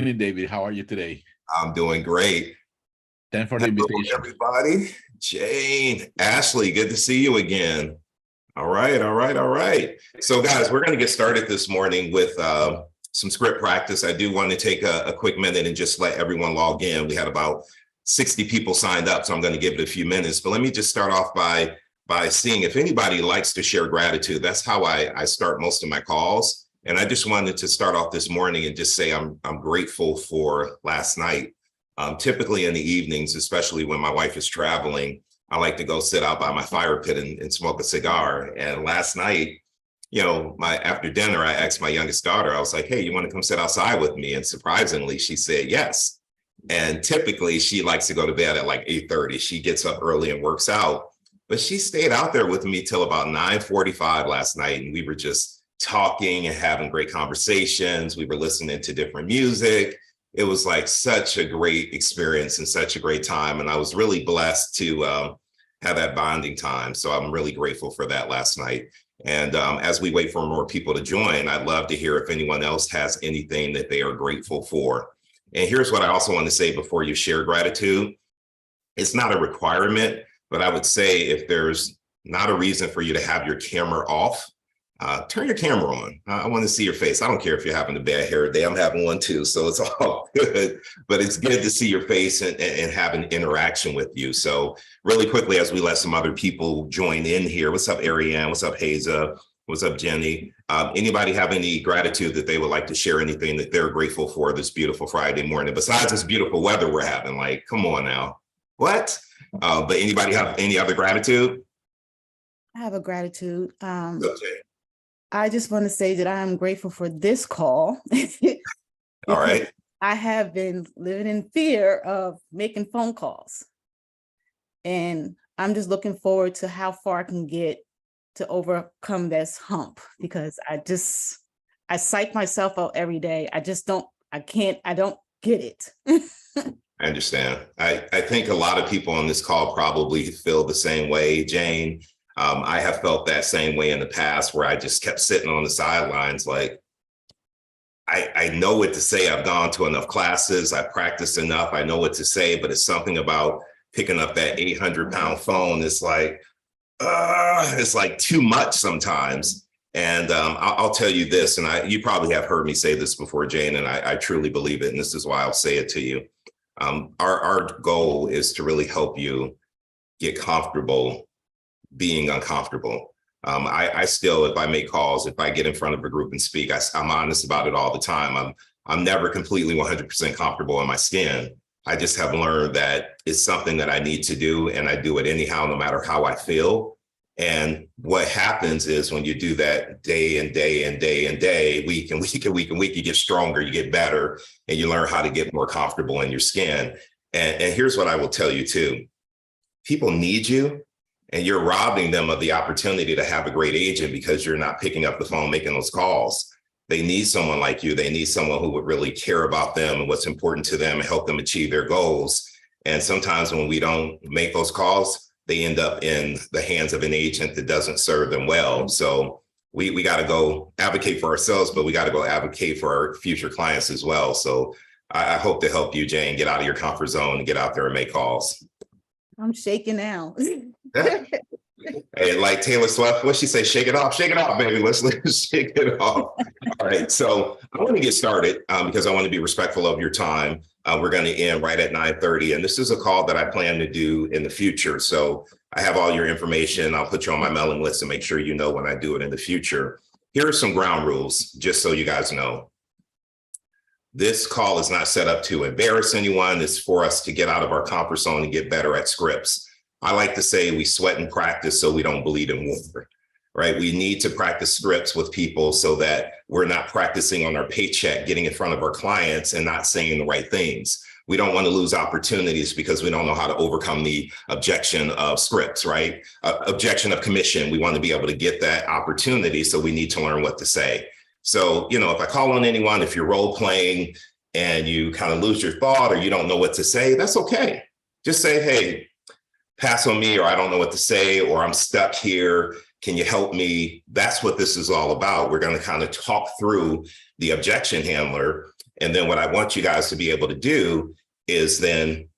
Evening, David. How are you today? I'm doing great. Thanks for the Hello, invitation. everybody. Jane, Ashley, good to see you again. All right, all right, all right. So, guys, we're going to get started this morning with some script practice. I do want to take a quick minute and just let everyone log in. We had about 60 people signed up, so I'm going to give it a few minutes. But let me just start off by seeing if anybody likes to share gratitude. That's how I start most of my calls. And I just wanted to start off this morning and just say I'm grateful for last night. Typically in the evenings, especially when my wife is traveling, I like to go sit out by my fire pit and smoke a cigar. And last night, after dinner, I asked my youngest daughter, I was like, hey, you want to come sit outside with me? And surprisingly, she said yes. And typically she likes to go to bed at like 8:30. She gets up early and works out, but she stayed out there with me till about 9:45 last night. And we were just talking and having great conversations. We were listening to different music. It was like such a great experience and such a great time. And I was really blessed to have that bonding time. So I'm really grateful for that last night. And as we wait for more people to join, I'd love to hear if anyone else has anything that they are grateful for. And here's what I also want to say before you share gratitude. It's not a requirement, but I would say if there's not a reason for you to have your camera off, turn your camera on. I want to see your face. I don't care if you're having a bad hair day. I'm having one too, so it's all good. But it's good to see your face and have an interaction with you. So really quickly, as we let some other people join in here. What's up, Ariane? What's up, Haza? What's up, Jenny? Anybody have any gratitude that they would like to share, anything that they're grateful for this beautiful Friday morning, besides this beautiful weather we're having? Like, come on now. What? But anybody have any other gratitude? I have a gratitude. Okay. I just want to say that I am grateful for this call. All right. I have been living in fear of making phone calls. And I'm just looking forward to how far I can get to overcome this hump, because I psych myself out every day. I don't get it. I understand. I think a lot of people on this call probably feel the same way, Jane. I have felt that same way in the past, where I just kept sitting on the sidelines. Like, I know what to say. I've gone to enough classes. I practiced enough. I know what to say, but it's something about picking up that 800-pound phone. It's like too much sometimes. And I'll tell you this, and you probably have heard me say this before, Jane, and I truly believe it. And this is why I'll say it to you. Our goal is to really help you get comfortable being uncomfortable. I still, if I make calls, if I get in front of a group and speak, I'm honest about it all the time. I'm never completely 100% comfortable in my skin. I just have learned that it's something that I need to do, and I do it anyhow, no matter how I feel. And what happens is when you do that day and day and day and day, week and week and week and week, you get stronger, you get better, and you learn how to get more comfortable in your skin. And here's what I will tell you too. People need you. And you're robbing them of the opportunity to have a great agent because you're not picking up the phone, making those calls. They need someone like you. They need someone who would really care about them and what's important to them and help them achieve their goals. And sometimes when we don't make those calls, they end up in the hands of an agent that doesn't serve them well. So we got to go advocate for ourselves, but we got to go advocate for our future clients as well. So I hope to help you, Jane, get out of your comfort zone and get out there and make calls. I'm shaking now. Hey, like Taylor Swift, what'd she say? Shake it off, baby. Let's shake it off. All right, so I want to get started because I want to be respectful of your time. We're going to end right at 9:30, and this is a call that I plan to do in the future. So I have all your information. I'll put you on my mailing list and make sure you know when I do it in the future. Here are some ground rules, just so you guys know. This call is not set up to embarrass anyone. It's for us to get out of our comfort zone and get better at scripts. I like to say we sweat and practice so we don't bleed in water, right? We need to practice scripts with people so that we're not practicing on our paycheck, getting in front of our clients and not saying the right things. We don't want to lose opportunities because we don't know how to overcome the objection of scripts, right? Objection of commission. We want to be able to get that opportunity, so we need to learn what to say. So, if I call on anyone, if you're role playing and you kind of lose your thought or you don't know what to say, that's okay. Just say, hey, pass on me, or I don't know what to say, or I'm stuck here. Can you help me? That's what this is all about. We're going to kind of talk through the objection handler And then what I want you guys to be able to do is then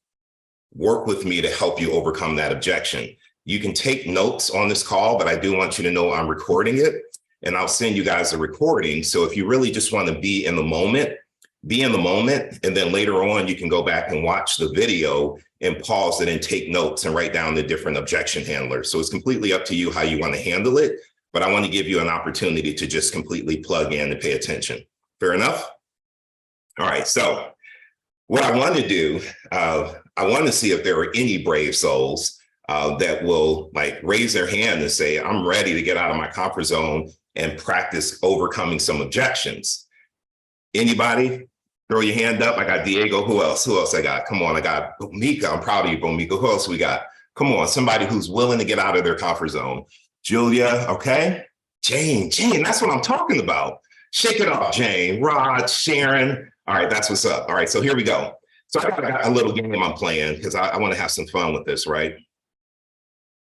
work with me to help you overcome that objection. You can take notes on this call, but I do want you to know I'm recording it, and I'll send you guys a recording. So if you really just want to be in the moment, and then later on, you can go back and watch the video and pause it and take notes and write down the different objection handlers. So it's completely up to you how you want to handle it, but I want to give you an opportunity to just completely plug in and pay attention. Fair enough? All right, so what I want to do, I want to see if there are any brave souls that will like raise their hand and say, I'm ready to get out of my comfort zone and practice overcoming some objections. Anybody? Throw your hand up. I got Diego. Who else? Who else I got? Come on. I got Bomika. I'm proud of you, Bomika. Who else we got? Come on. Somebody who's willing to get out of their comfort zone. Julia. Okay. Jane. That's what I'm talking about. Shake it off, Jane. Rod, Sharon. All right. That's what's up. All right. So here we go. So I got a little game I'm playing because I want to have some fun with this, right?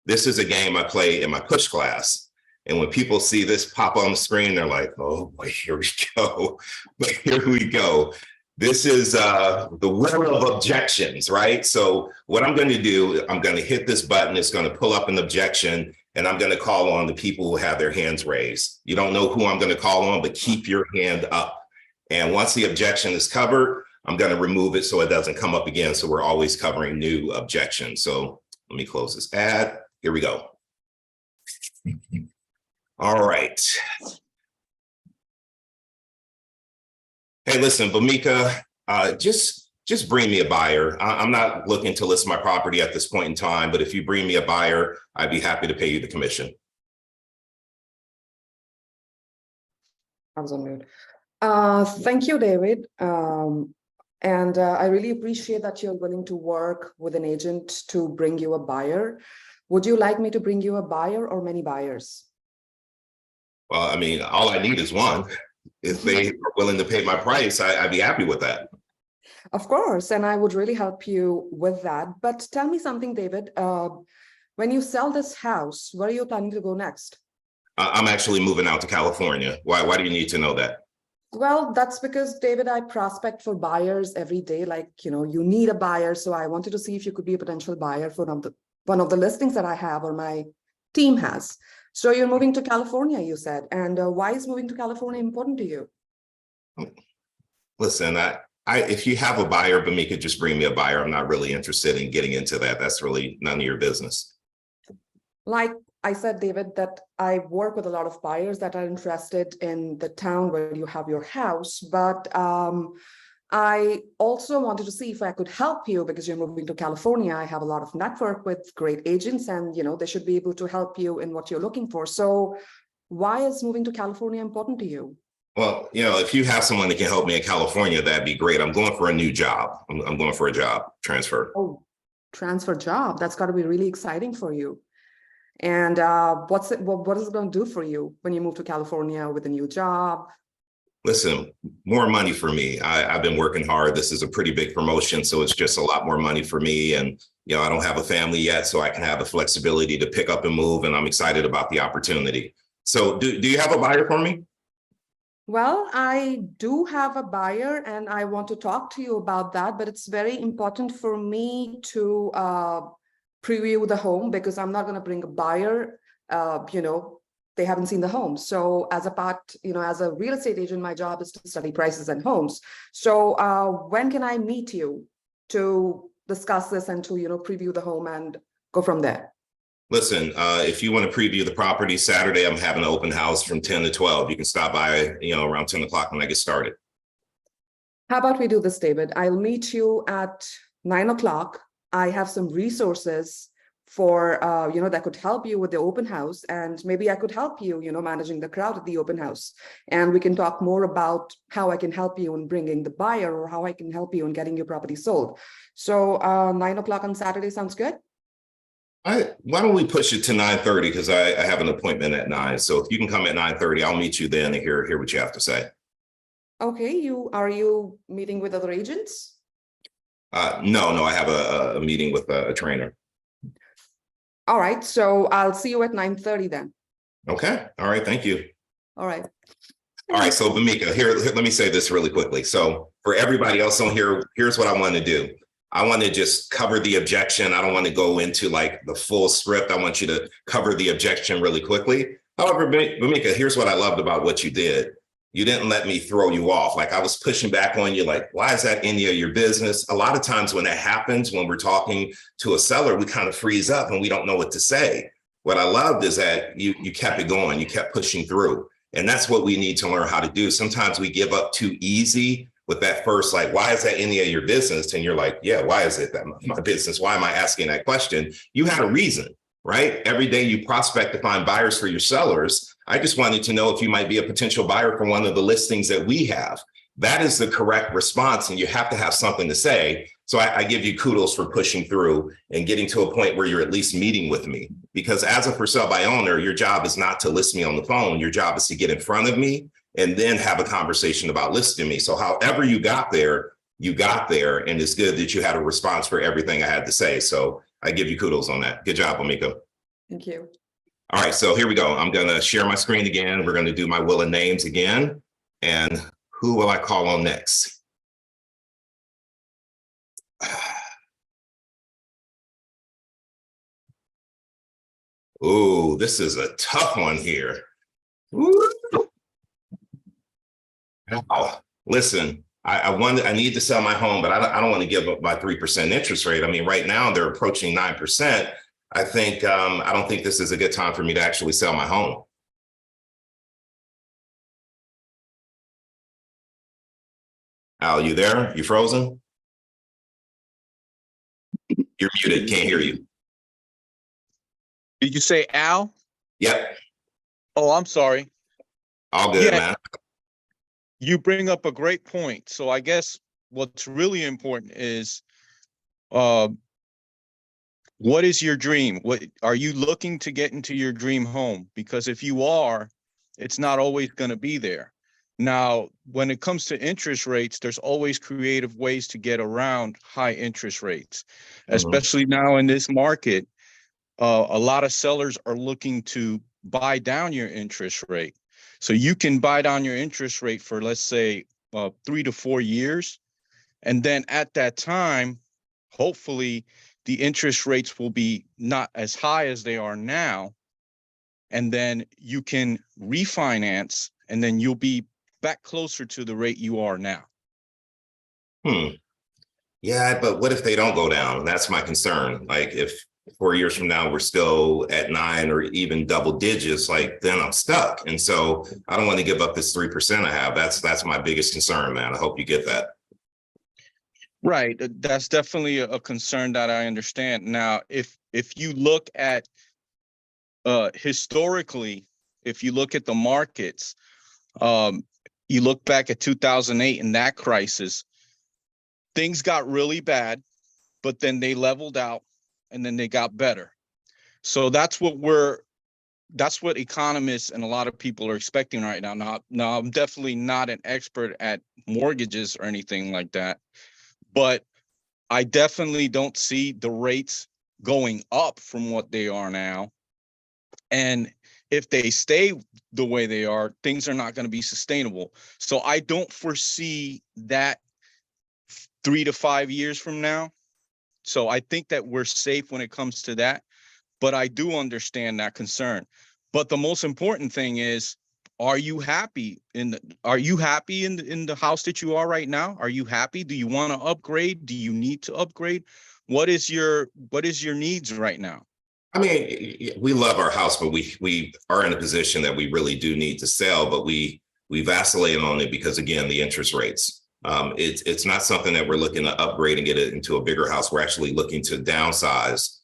This is a game I play in my push class. And when people see this pop on the screen, they're like, oh boy, here we go. But here we go. This is the wheel of objections, right? So what I'm going to do, I'm going to hit this button. It's going to pull up an objection, and I'm going to call on the people who have their hands raised. You don't know who I'm going to call on, but keep your hand up. And once the objection is covered, I'm going to remove it so it doesn't come up again. So we're always covering new objections. So let me close this ad. Here we go. All right. Hey, listen, Bomika, just bring me a buyer. I'm not looking to list my property at this point in time, but if you bring me a buyer, I'd be happy to pay you the commission. I was on mute. Thank you, David. And I really appreciate that you're willing to work with an agent to bring you a buyer. Would you like me to bring you a buyer or many buyers? Well, I mean, all I need is one. If they are willing to pay my price, I'd be happy with that. Of course, and I would really help you with that. But tell me something, David. When you sell this house, where are you planning to go next? I'm actually moving out to California. Why do you need to know that? Well, that's because, David, I prospect for buyers every day. Like, you need a buyer. So I wanted to see if you could be a potential buyer for one of the listings that I have or my team has. So you're moving to California, you said. And why is moving to California important to you? Listen, if you have a buyer, Bomika, just bring me a buyer. I'm not really interested in getting into that. That's really none of your business. Like I said, David, that I work with a lot of buyers that are interested in the town where you have your house, but I also wanted to see if I could help you because you're moving to California. I have a lot of network with great agents and, they should be able to help you in what you're looking for. So why is moving to California important to you? Well, if you have someone that can help me in California, that'd be great. I'm going for a new job. I'm going for a job transfer. Oh, transfer job. That's got to be really exciting for you. And what is it going to do for you when you move to California with a new job? Listen, more money for me. I've been working hard. This is a pretty big promotion, so it's just a lot more money for me. And, I don't have a family yet, so I can have the flexibility to pick up and move. And I'm excited about the opportunity. So do you have a buyer for me? Well, I do have a buyer and I want to talk to you about that, but it's very important for me to preview the home because I'm not going to bring a buyer, they haven't seen the home. So as a real estate agent, my job is to study prices and homes. So when can I meet you to discuss this and to, preview the home and go from there? Listen, if you want to preview the property Saturday, I'm having an open house from 10 to 12. You can stop by, around 10 o'clock when I get started. How about we do this, David? I'll meet you at 9 o'clock. I have some resources for, that could help you with the open house. And maybe I could help you, managing the crowd at the open house. And we can talk more about how I can help you in bringing the buyer or how I can help you in getting your property sold. So 9 o'clock on Saturday sounds good? Why don't we push it to 9:30 because I have an appointment at 9. So if you can come at 9:30, I'll meet you then and hear what you have to say. Okay, are you meeting with other agents? No, I have a meeting with a trainer. All right, so I'll see you at 9:30 then. Okay, all right, thank you. All right. All right, so Bamika, here, let me say this really quickly. So for everybody else on here, here's what I want to do. I want to just cover the objection. I don't want to go into like the full script. I want you to cover the objection really quickly. However, Bamika, here's what I loved about what you did. You didn't let me throw you off. Like I was pushing back on you, like, why is that any of your business? A lot of times when that happens, when we're talking to a seller, we kind of freeze up and we don't know what to say. What I loved is that you kept it going, you kept pushing through. And that's what we need to learn how to do. Sometimes we give up too easy with that first, like, why is that any of your business? And you're like, yeah, why is it that my business? Why am I asking that question? You had a reason, right? Every day you prospect to find buyers for your sellers. I just wanted to know if you might be a potential buyer for one of the listings that we have. That is the correct response. And you have to have something to say. So I give you kudos for pushing through and getting to a point where you're at least meeting with me. Because as a for sale by owner, your job is not to list me on the phone. Your job is to get in front of me and then have a conversation about listing me. So however you got there, and it's good that you had a response for everything I had to say. So I give you kudos on that. Good job, Bamika. Thank you. All right, so here we go. I'm gonna share my screen again. We're gonna do my will and names again. And who will I call on next? Oh, this is a tough one here. Oh, listen, I need to sell my home, but I don't want to give up my 3% interest rate. I mean, right now they're approaching 9%. I think I don't think this is a good time for me to actually sell my home. Al, you there? You frozen? You're muted. Can't hear you. Did you say Al? Yep. Oh, I'm sorry. All good, Yeah. man. You bring up a great point. So I guess what's really important is, what is your dream? What are you looking to get into your dream home? Because if you are, it's not always going to be there. Now, when it comes to interest rates, there's always creative ways to get around high interest rates, especially now in this market. A lot of sellers are looking to buy down your interest rate. So you can buy down your interest rate for, let's say, 3 to 4 years. And then at that time, hopefully the interest rates will be not as high as they are now. And then you can refinance and then you'll be back closer to the rate you are now. Yeah, but what if they don't go down? That's my concern. Like if 4 years from now, we're still at 9 or even double digits, like then I'm stuck. And so I don't want to give up this 3% I have. That's my biggest concern, man. I hope you get that. Right. That's definitely a concern that I understand. Now, if you look at historically, if you look at the markets, you look back at 2008 and that crisis, things got really bad, but then they leveled out and then they got better. So that's what economists and a lot of people are expecting right now. Now, I'm definitely not an expert at mortgages or anything like that, but I definitely don't see the rates going up from what they are now. And if they stay the way they are, things are not going to be sustainable. So I don't foresee that 3 to 5 years from now. So I think that we're safe when it comes to that. But I do understand that concern. But the most important thing is, are you happy in the house that you are right now? Are you happy? Do you want to upgrade? Do you need to upgrade? What is your needs right now? I mean, we love our house, but we are in a position that we really do need to sell, but we vacillate on it because, again, the interest rates. It's not something that we're looking to upgrade and get it into a bigger house. We're actually looking to downsize.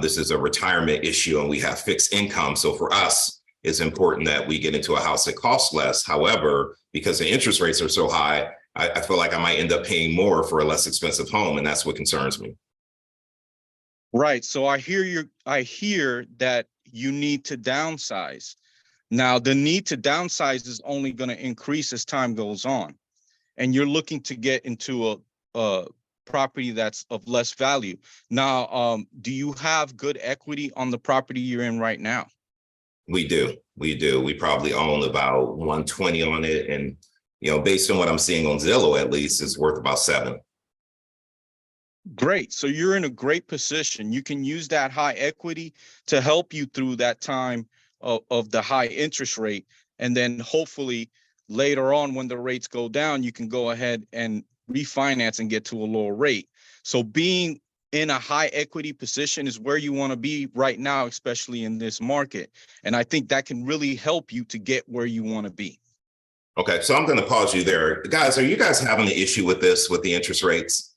This is a retirement issue and we have fixed income. So for us, it's important that we get into a house that costs less. However, because the interest rates are so high, I feel like I might end up paying more for a less expensive home. And that's what concerns me. Right. So I hear that you need to downsize. Now, the need to downsize is only going to increase as time goes on. And you're looking to get into a property that's of less value. Now, do you have good equity on the property you're in right now? We do. We do. We probably own about 120 on it. And, based on what I'm seeing on Zillow, at least, it's worth about 7. Great. So you're in a great position. You can use that high equity to help you through that time of the high interest rate. And then hopefully later on, when the rates go down, you can go ahead and refinance and get to a lower rate. So being in a high equity position is where you want to be right now, especially in this market. And I think that can really help you to get where you want to be. Okay, so I'm going to pause you there. Guys, are you guys having an issue with this, with the interest rates?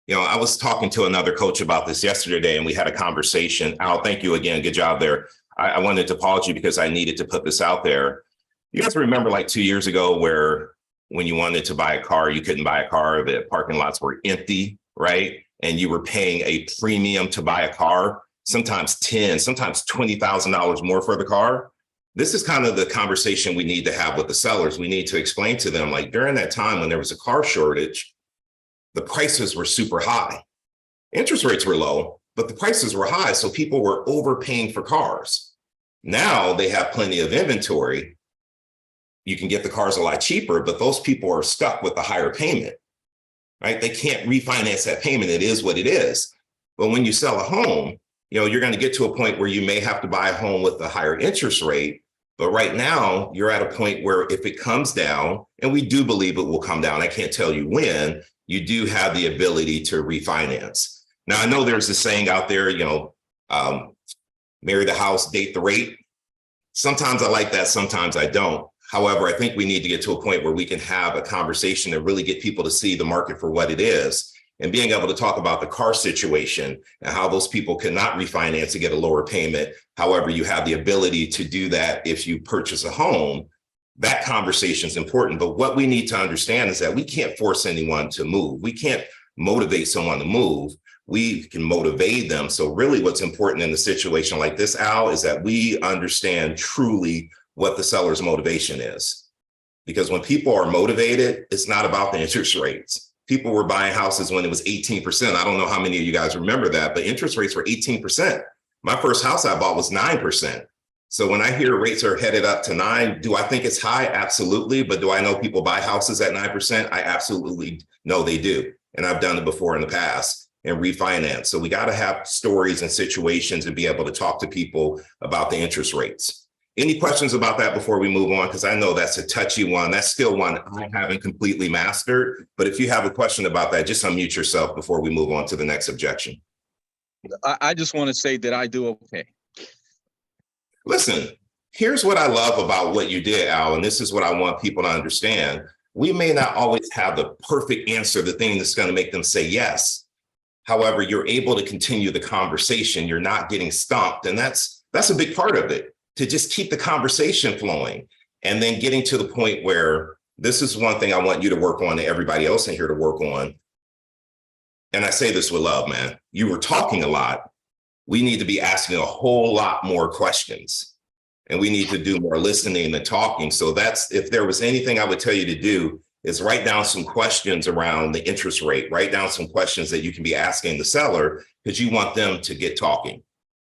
I was talking to another coach about this yesterday, and we had a conversation. Al, thank you again. Good job there. I wanted to pause you because I needed to put this out there. You guys remember like 2 years ago where when you wanted to buy a car, you couldn't buy a car, the parking lots were empty, right? And you were paying a premium to buy a car, sometimes $10,000, sometimes $20,000 more for the car. This is kind of the conversation we need to have with the sellers. We need to explain to them, like, during that time when there was a car shortage, the prices were super high. Interest rates were low, but the prices were high. So people were overpaying for cars. Now they have plenty of inventory. You can get the cars a lot cheaper, but those people are stuck with the higher payment, right? They can't refinance that payment. It is what it is. But when you sell a home, you're going to get to a point where you may have to buy a home with a higher interest rate. But right now, you're at a point where if it comes down, and we do believe it will come down, I can't tell you when, you do have the ability to refinance. Now, I know there's a saying out there, marry the house, date the rate. Sometimes I like that, sometimes I don't. However, I think we need to get to a point where we can have a conversation to really get people to see the market for what it is, and being able to talk about the car situation and how those people cannot refinance to get a lower payment. However, you have the ability to do that if you purchase a home. That conversation is important. But what we need to understand is that we can't force anyone to move. We can't motivate someone to move. We can motivate them. So really what's important in a situation like this, Al, is that we understand truly what the seller's motivation is. Because when people are motivated, it's not about the interest rates. People were buying houses when it was 18%. I don't know how many of you guys remember that, but interest rates were 18%. My first house I bought was 9%. So when I hear rates are headed up to 9%, do I think it's high? Absolutely. But do I know people buy houses at 9%? I absolutely know they do. And I've done it before in the past and refinance. So we got to have stories and situations and be able to talk to people about the interest rates. Any questions about that before we move on? Because I know that's a touchy one. That's still one I haven't completely mastered. But if you have a question about that, just unmute yourself before we move on to the next objection. I just want to say that I do okay. Listen, here's what I love about what you did, Al, and this is what I want people to understand. We may not always have the perfect answer, the thing that's going to make them say yes. However, you're able to continue the conversation. You're not getting stumped. And that's a big part of it, to just keep the conversation flowing and then getting to the point where this is one thing I want you to work on and everybody else in here to work on. And I say this with love, man. You were talking a lot. We need to be asking a whole lot more questions, and we need to do more listening than talking. So that's, if there was anything I would tell you to do, is write down some questions around the interest rate, write down some questions that you can be asking the seller, because you want them to get talking,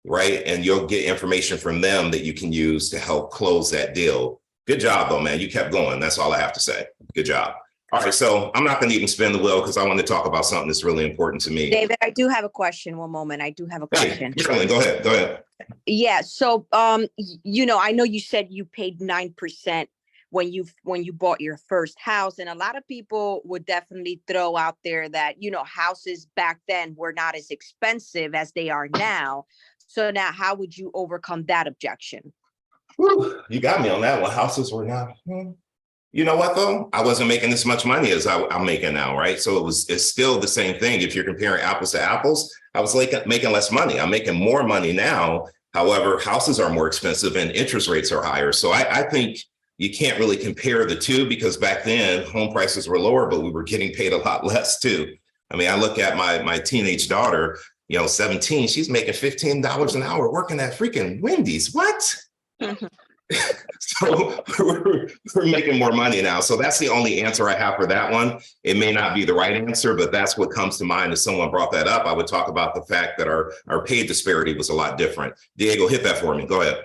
right? And you'll get information from them that you can use to help close that deal. Good job though, man. You kept going. That's all I have to say. Good job. All right, so I'm not going to even spin the wheel because I want to talk about something that's really important to me. David, I do have a question. One moment. I do have a question. Hey, go ahead. Yeah. So, I know you said you paid 9% when you bought your first house, and a lot of people would definitely throw out there that, houses back then were not as expensive as they are now. So now, how would you overcome that objection? Whew, you got me on that one. Houses were not. You know what, though? I wasn't making as much money as I'm making now, right? So it's still the same thing. If you're comparing apples to apples, I was making less money. I'm making more money now. However, houses are more expensive and interest rates are higher. So I think you can't really compare the two, because back then home prices were lower, but we were getting paid a lot less too. I mean, I look at my teenage daughter, 17, she's making $15 an hour working at freaking Wendy's. What? So we're making more money now. So that's the only answer I have for that one. It may not be the right answer, but that's what comes to mind. If someone brought that up, I would talk about the fact that our pay disparity was a lot different. Diego, hit that for me. Go ahead.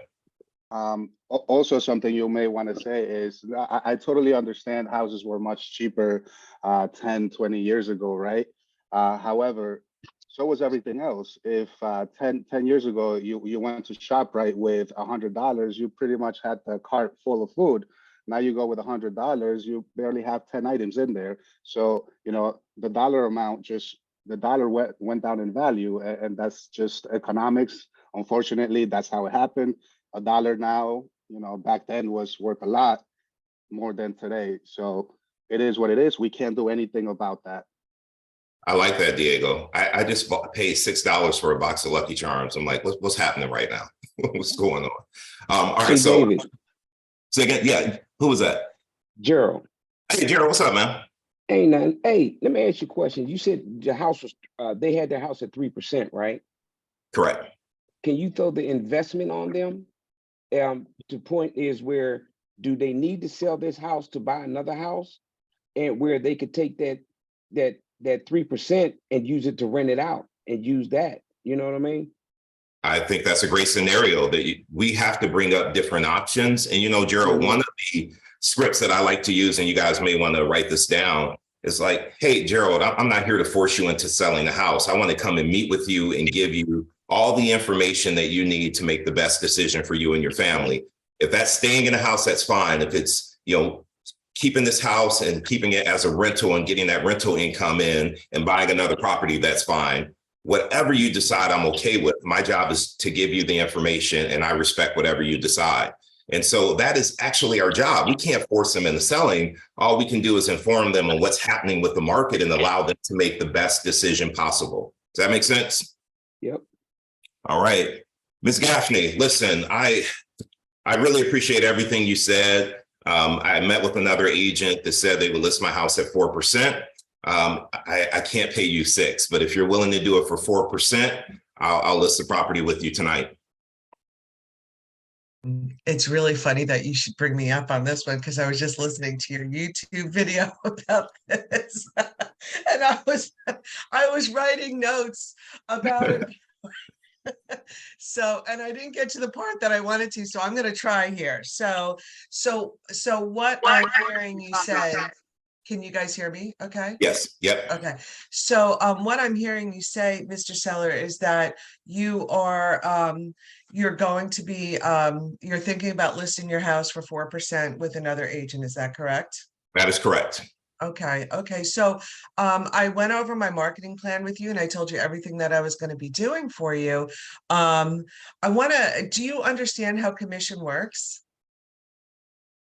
Also, something you may want to say is I totally understand houses were much cheaper 10, 20 years ago, right? However, so was everything else. If 10 years ago you went to ShopRite with $100, you pretty much had the cart full of food. Now you go with $100, you barely have 10 items in there. So, you know, the dollar amount the dollar went down in value, and that's just economics. Unfortunately, that's how it happened. A dollar now, you know, back then was worth a lot more than today. So it is what it is. We can't do anything about that. I like that, Diego. I just paid $6 for a box of Lucky Charms. I'm like, what's happening right now? What's going on? All right, Hey, so David, again, yeah, who was that? Gerald, Hey, Gerald, what's up, man? ain't nothing. Hey, let me ask you a question. You said the house was, they had their house at 3%, right? Correct. Can you throw the investment on them? The point is, where do they need to sell this house to buy another house, and where they could take that 3% and use it to rent it out and use that? You know what I mean? I think that's a great scenario that we have to bring up different options. And, you know, Gerald, one of the scripts that I like to use, and you guys may want to write this down, is like, hey, Gerald, I'm not here to force you into selling the house. I want to come and meet with you and give you all the information that you need to make the best decision for you and your family. If that's staying in a house, that's fine. If it's, you know, keeping this house and keeping it as a rental and getting that rental income in and buying another property, that's fine. Whatever you decide, I'm okay with. My job is to give you the information, and I respect whatever you decide. And so that is actually our job. We can't force them into selling. All we can do is inform them on what's happening with the market and allow them to make the best decision possible. Does that make sense? Yep. All right. Ms. Gaffney, listen, I really appreciate everything you said. I met with another agent that said they would list my house at 4%. I can't pay you 6%, but if you're willing to do it for 4%, I'll list the property with you tonight. It's really funny that you should bring me up on this one, because I was just listening to your YouTube video about this, and I was writing notes about it. So, and I didn't get to the part that I wanted to, so I'm going to try here. So what I'm hearing you say, can you guys hear me? Okay. Yes. Yep. Okay. So what I'm hearing you say, Mr. Seller, is that you are you're going to be you're thinking about listing your house for 4% with another agent. Is that correct? That is correct. Okay. Okay. So I went over my marketing plan with you, and I told you everything that I was going to be doing for you. Do you understand how commission works?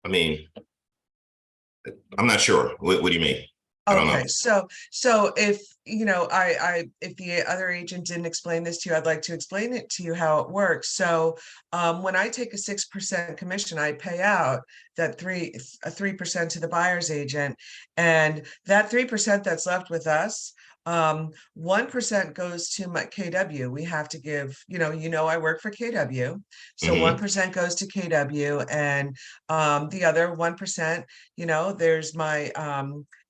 I mean, I'm not sure. What do you mean? I don't know. Okay, so if you know, if the other agent didn't explain this to you, I'd like to explain it to you how it works. So when I take a 6% commission, I pay out that 3% to the buyer's agent, and that 3% that's left with us, 1% goes to my KW. We have to give, you know, I work for KW. So 1% goes to KW, and the other 1%, you know, there's my,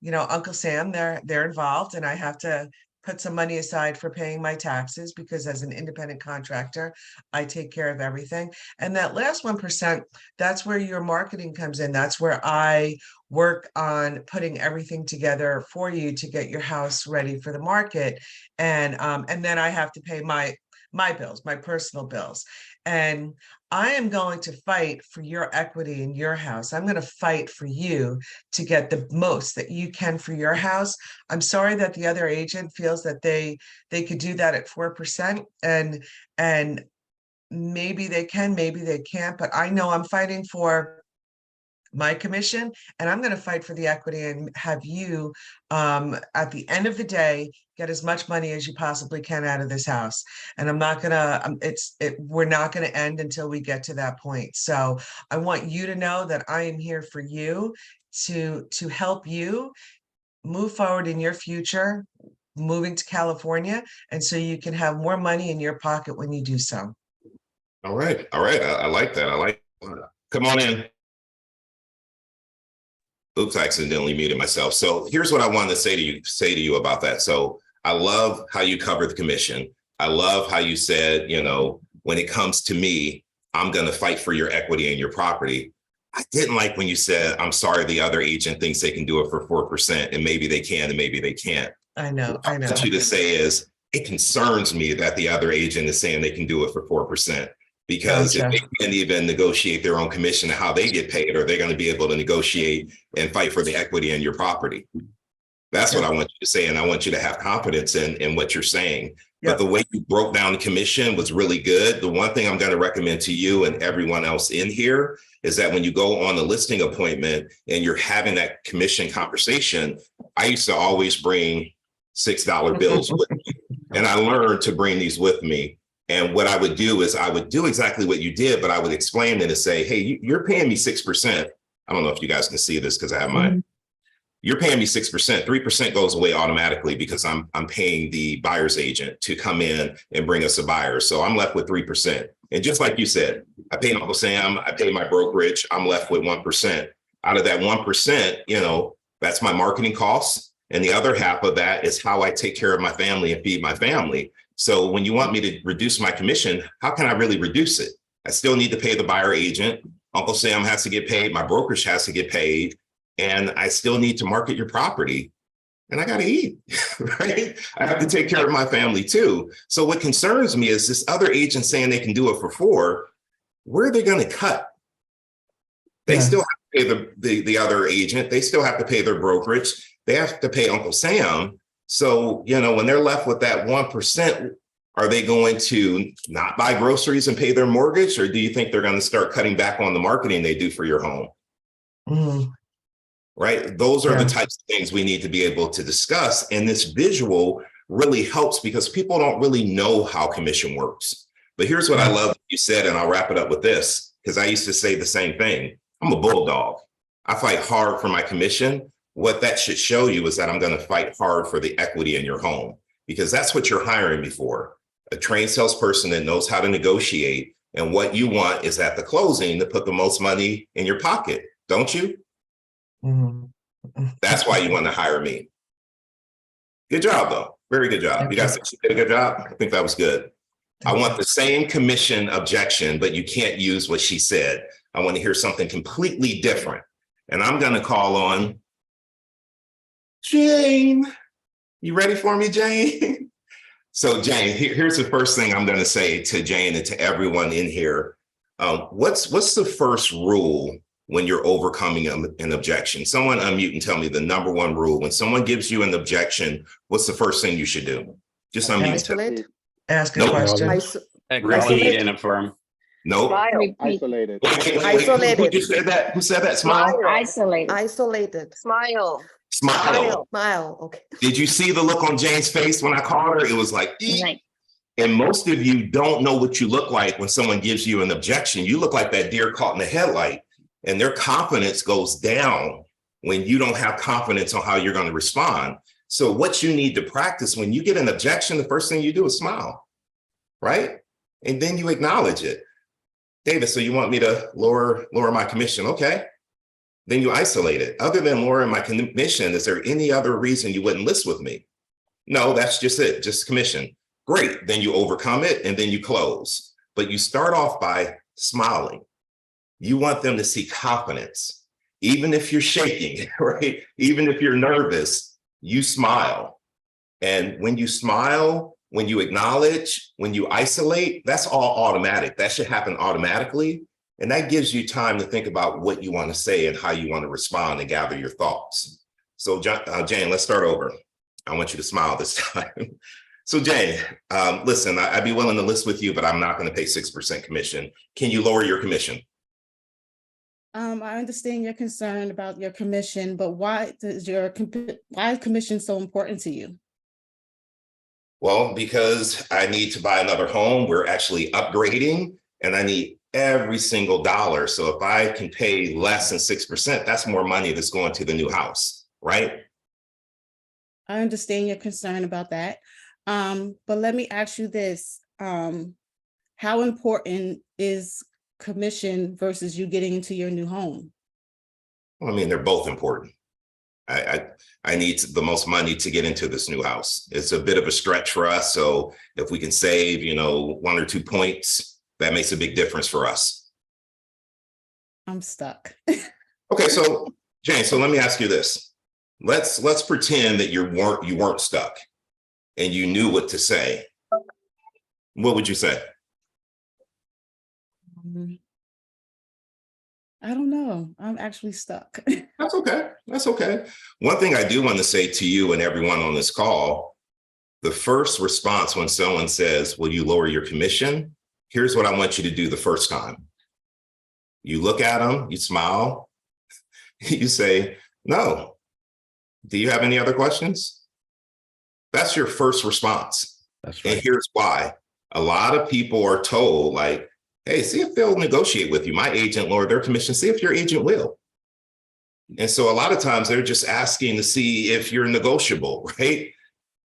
you know, Uncle Sam, they're involved, and I have to put some money aside for paying my taxes, because as an independent contractor, I take care of everything. And that last 1%, that's where your marketing comes in. That's where I work on putting everything together for you to get your house ready for the market. And then I have to pay my bills, my personal bills. And I am going to fight for your equity in your house. I'm going to fight for you to get the most that you can for your house. I'm sorry that the other agent feels that they could do that at 4%, and maybe they can, maybe they can't, but I know I'm fighting for my commission, and I'm going to fight for the equity and have you at the end of the day get as much money as you possibly can out of this house. And I'm not gonna we're not going to end until we get to that point. So I want you to know that I am here for you to help you move forward in your future, moving to California, and so you can have more money in your pocket when you do so. All right. All right. I like that. Come on in. Oops, I accidentally muted myself. So here's what I wanted to say to you about that. So I love how you covered the commission. I love how you said, you know, when it comes to me, I'm going to fight for your equity and your property. I didn't like when you said, I'm sorry, the other agent thinks they can do it for 4% and maybe they can and maybe they can't. I know. What I want you to say is, it concerns me that the other agent is saying they can do it for 4%, because if Gotcha. they can't even negotiate their own commission and how they get paid, are they going to be able to negotiate and fight for the equity in your property? That's what I want you to say. And I want you to have confidence in what you're saying. But Yep. the way you broke down the commission was really good. The one thing I'm going to recommend to you and everyone else in here is that when you go on a listing appointment and you're having that commission conversation, I used to always bring $6 bills with me. And I learned to bring these with me. And what I would do is I would do exactly what you did, but I would explain it and say, hey, you're paying me 6%. I don't know if you guys can see this because I have mine. You're paying me 6%. 3% goes away automatically because I'm paying the buyer's agent to come in and bring us a buyer. So I'm left with 3%. And just like you said, I pay Uncle Sam, I pay my brokerage, I'm left with 1%. Out of that 1%, that's my marketing costs. And the other half of that is how I take care of my family and feed my family. So when you want me to reduce my commission, how can I really reduce it? I still need to pay the buyer agent. Uncle Sam has to get paid. My brokerage has to get paid. And I still need to market your property. And I got to eat, right? I have to take care of my family too. So what concerns me is this other agent saying they can do it for 4. Where are they going to cut? They still have to pay the other agent. They still have to pay their brokerage. They have to pay Uncle Sam. So, when they're left with that 1%, are they going to not buy groceries and pay their mortgage? Or do you think they're going to start cutting back on the marketing they do for your home? Right? Those are the types of things we need to be able to discuss. And this visual really helps because people don't really know how commission works. But here's what I love that you said, and I'll wrap it up with this, because I used to say the same thing. I'm a bulldog. I fight hard for my commission. What that should show you is that I'm going to fight hard for the equity in your home, because that's what you're hiring me for. A trained salesperson that knows how to negotiate. And what you want is at the closing to put the most money in your pocket, don't you? That's why you want to hire me. Good job, though. Very good job. You guys did a good job. I think that was good. I want the same commission objection, but you can't use what she said. I want to hear something completely different. And I'm going to call on Jane. You ready for me, Jane? So Jane, here's the first thing I'm going to say to Jane and to everyone in here. What's the first rule when you're overcoming an objection? Someone unmute and tell me the number one rule. When someone gives you an objection, what's the first thing you should do? Just unmute. Isolate. Ask a question. Acknowledge and affirm. Nope. Smile. Isolated. Isolated. Who just said that? Who said that? Smile. Isolated. Isolated. Smile. Smile. Smile. Okay. Did you see the look on Jane's face when I called her? It was like, eek. Right. And most of you don't know what you look like when someone gives you an objection. You look like that deer caught in the headlight, and their confidence goes down when you don't have confidence on how you're going to respond. So what you need to practice when you get an objection, the first thing you do is smile, right? And then you acknowledge it. David, so you want me to lower my commission? Okay. Then you isolate it. Other than lowering my commission, is there any other reason you wouldn't list with me? No, that's just it, just commission. Great. Then you overcome it and then you close. But you start off by smiling. You want them to see confidence. Even if you're shaking, right? Even if you're nervous, you smile. And when you smile, when you acknowledge, when you isolate, that's all automatic. That should happen automatically. And that gives you time to think about what you want to say and how you want to respond and gather your thoughts. So Jane, let's start over. I want you to smile this time. So Jane, listen, I'd be willing to list with you, but I'm not going to pay 6% commission. Can you lower your commission? I understand your concern about your commission, but why is commission so important to you? Well, because I need to buy another home. We're actually upgrading and I need every single dollar. So if I can pay less than 6%, that's more money that's going to the new house, right? I understand your concern about that. But let me ask you this. How important is commission versus you getting into your new home? Well, I mean, they're both important. I need the most money to get into this new house. It's a bit of a stretch for us. So if we can save, 1 or 2 points, That makes a big difference for us. I'm stuck. Okay, so Jane, so let me ask you this. Let's pretend that you weren't stuck and you knew what to say. What would you say? I don't know. I'm actually stuck. That's okay. That's okay. One thing I do want to say to you and everyone on this call, the first response when someone says, will you lower your commission? Here's what I want you to do the first time. You look at them, you smile, you say, no. Do you have any other questions? That's your first response. That's right. And here's why. A lot of people are told, like, hey, see if they'll negotiate with you. My agent lowered their commission. See if your agent will. And so a lot of times they're just asking to see if you're negotiable, right?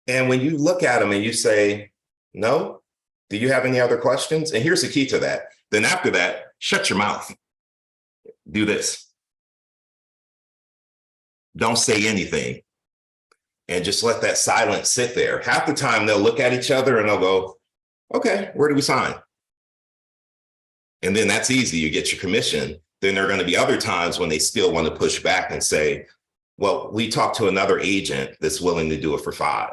And when you look at them and you say, no, do you have any other questions? And here's the key to that. Then after that, shut your mouth. Do this. Don't say anything. And just let that silence sit there. Half the time they'll look at each other and they'll go, okay, where do we sign? And then that's easy, you get your commission. Then there are going to be other times when they still want to push back and say, well, we talked to another agent that's willing to do it for 5.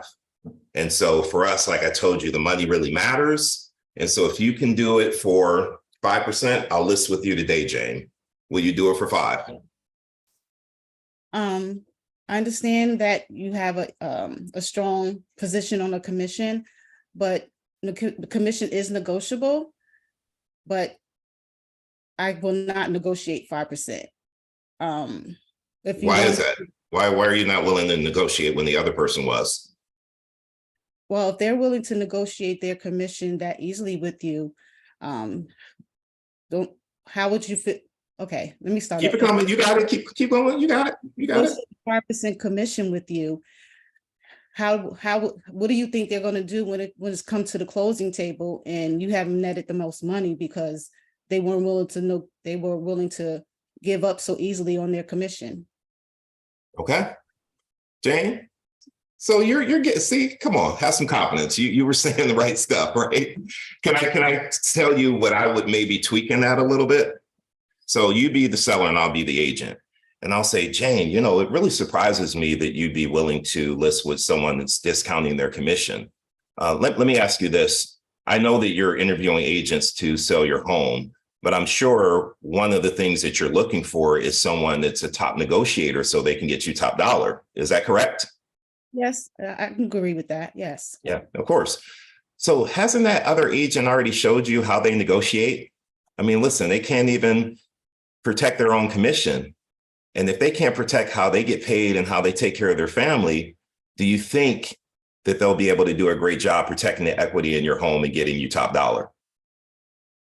And so for us, like I told you, the money really matters. And so if you can do it for 5%, I'll list with you today, Jane. Will you do it for 5? I understand that you have a strong position on a commission, but the commission is negotiable, but I will not negotiate 5%. Why is that? Why are you not willing to negotiate when the other person was? Well, if they're willing to negotiate their commission that easily with you, how would you fit? Okay, let me start. Keep it coming. You got it. Keep going. You got it. You got it. 5% commission with you. What do you think they're going to do when it's come to the closing table and you haven't netted the most money because they weren't willing to know, they were willing to give up so easily on their commission? Okay, Jane. So you're getting, see, come on, have some confidence. You were saying the right stuff, right? Can I tell you what I would maybe tweak in that a little bit? So you be the seller and I'll be the agent. And I'll say, Jane, you know, it really surprises me that you'd be willing to list with someone that's discounting their commission. Let me ask you this. I know that you're interviewing agents to sell your home, but I'm sure one of the things that you're looking for is someone that's a top negotiator so they can get you top dollar. Is that correct? Yes, I can agree with that. Yes. Yeah, of course. So hasn't that other agent already showed you how they negotiate? I mean, listen, they can't even protect their own commission. And if they can't protect how they get paid and how they take care of their family, do you think that they'll be able to do a great job protecting the equity in your home and getting you top dollar?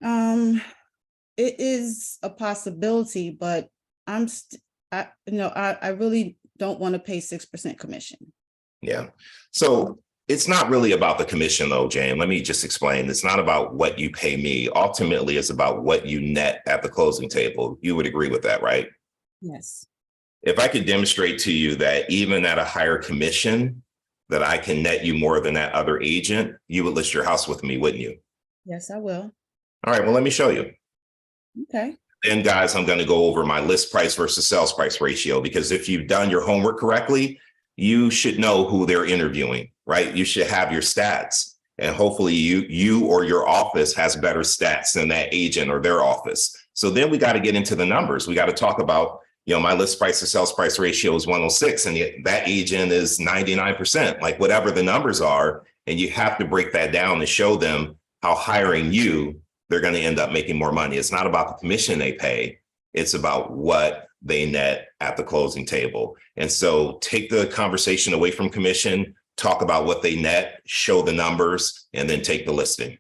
It is a possibility, but I really don't want to pay 6% commission. Yeah. So it's not really about the commission though, Jane. Let me just explain. It's not about what you pay me. Ultimately, it's about what you net at the closing table. You would agree with that, right? Yes. If I could demonstrate to you that even at a higher commission, that I can net you more than that other agent, you would list your house with me, wouldn't you? Yes, I will. All right, well, let me show you. Okay. Then guys, I'm going to go over my list price versus sales price ratio, because if you've done your homework correctly, you should know who they're interviewing, right? You should have your stats, and hopefully you or your office has better stats than that agent or their office. So then we got to get into the numbers. We got to talk about, my list price to sales price ratio is 106 and that agent is 99%, like whatever the numbers are. And you have to break that down to show them how hiring you, they're going to end up making more money. It's not about the commission they pay. It's about what they net at the closing table. And so take the conversation away from commission, talk about what they net, show the numbers, and then take the listing.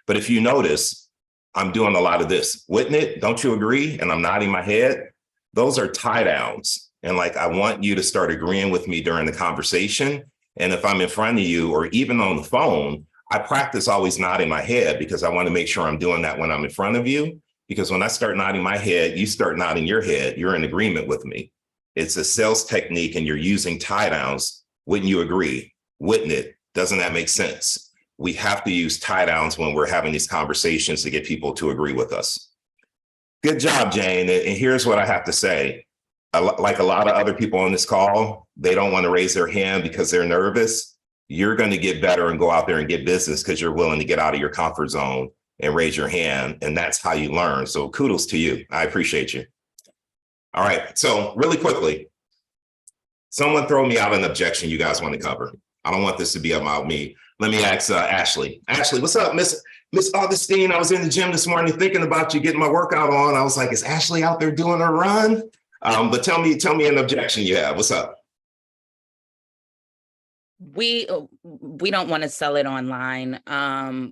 But if you notice, I'm doing a lot of this, wouldn't it? Don't you agree? And I'm nodding my head. Those are tie downs. And like, I want you to start agreeing with me during the conversation. And if I'm in front of you or even on the phone, I practice always nodding my head because I want to make sure I'm doing that when I'm in front of you. Because when I start nodding my head, you start nodding your head, you're in agreement with me. It's a sales technique and you're using tie downs. Wouldn't you agree? Wouldn't it? Doesn't that make sense? we have to use tie downs when we're having these conversations to get people to agree with us. Good job, Jane. And here's what I have to say. Like a lot of other people on this call, they don't want to raise their hand because they're nervous. You're going to get better and go out there and get business because you're willing to get out of your comfort zone and raise your hand. And that's how you learn. So kudos to you. I appreciate you. All right. So really quickly, someone throw me out an objection you guys want to cover. I don't want this to be about me. Let me ask Ashley. Ashley, what's up, Miss Augustine? I was in the gym this morning thinking about you getting my workout on. I was like, is Ashley out there doing a run? But tell me an objection you have. What's up? We don't want to sell it online.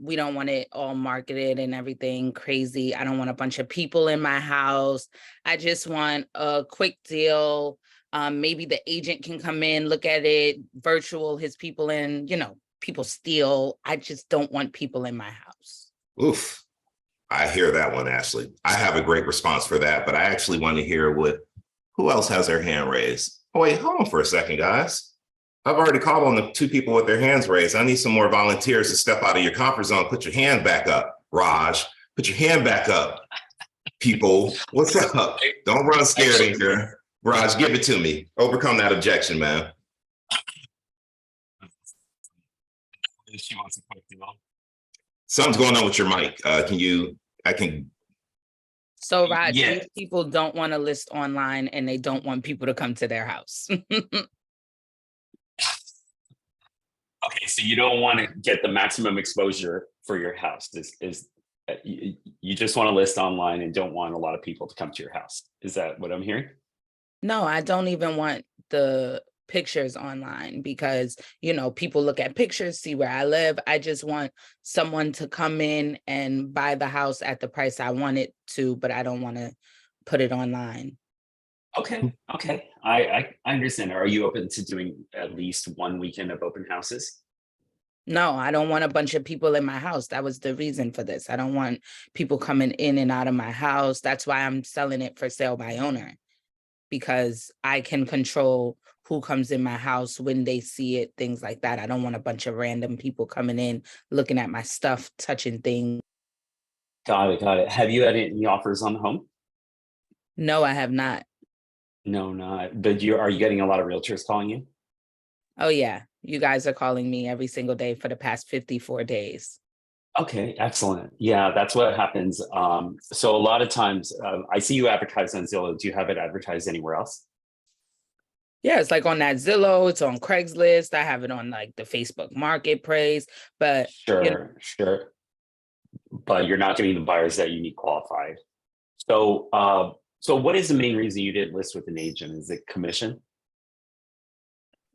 We don't want it all marketed and everything crazy. I don't want a bunch of people in my house. I just want a quick deal. Maybe the agent can come in, look at it, virtual his people in, people steal. I just don't want people in my house. Oof. I hear that one, Ashley. I have a great response for that, but I actually want to hear who else has their hand raised? Oh, wait, hold on for a second, guys. I've already called on the 2 people with their hands raised. I need some more volunteers to step out of your comfort zone. Put your hand back up, Raj. Put your hand back up, people. What's up? Don't run scared in here. Raj, give it to me. Overcome that objection, man. She wants a quick deal. Something's going on with your mic. So, Raj, Yeah. these people don't want to list online and they don't want people to come to their house. Okay, so you don't want to get the maximum exposure for your house. You just want to list online and don't want a lot of people to come to your house. Is that what I'm hearing? No, I don't even want the pictures online because, people look at pictures, see where I live. I just want someone to come in and buy the house at the price I want it to, but I don't want to put it online. Okay. I understand. Are you open to doing at least one weekend of open houses? No, I don't want a bunch of people in my house. That was the reason for this. I don't want people coming in and out of my house. That's why I'm selling it for sale by owner, because I can control who comes in my house, when they see it, things like that. I don't want a bunch of random people coming in, looking at my stuff, touching things. Got it. Have you had any offers on the home? No, I have not. No, not. But are you getting a lot of realtors calling you? Oh, yeah. You guys are calling me every single day for the past 54 days. Okay, excellent. Yeah, that's what happens. So a lot of times, I see you advertise on Zillow. Do you have it advertised anywhere else? Yeah, it's like on that Zillow, it's on Craigslist. I have it on like the Facebook Marketplace, but Sure. But you're not getting the buyers that you need qualified. So, so what is the main reason you didn't list with an agent? Is it commission?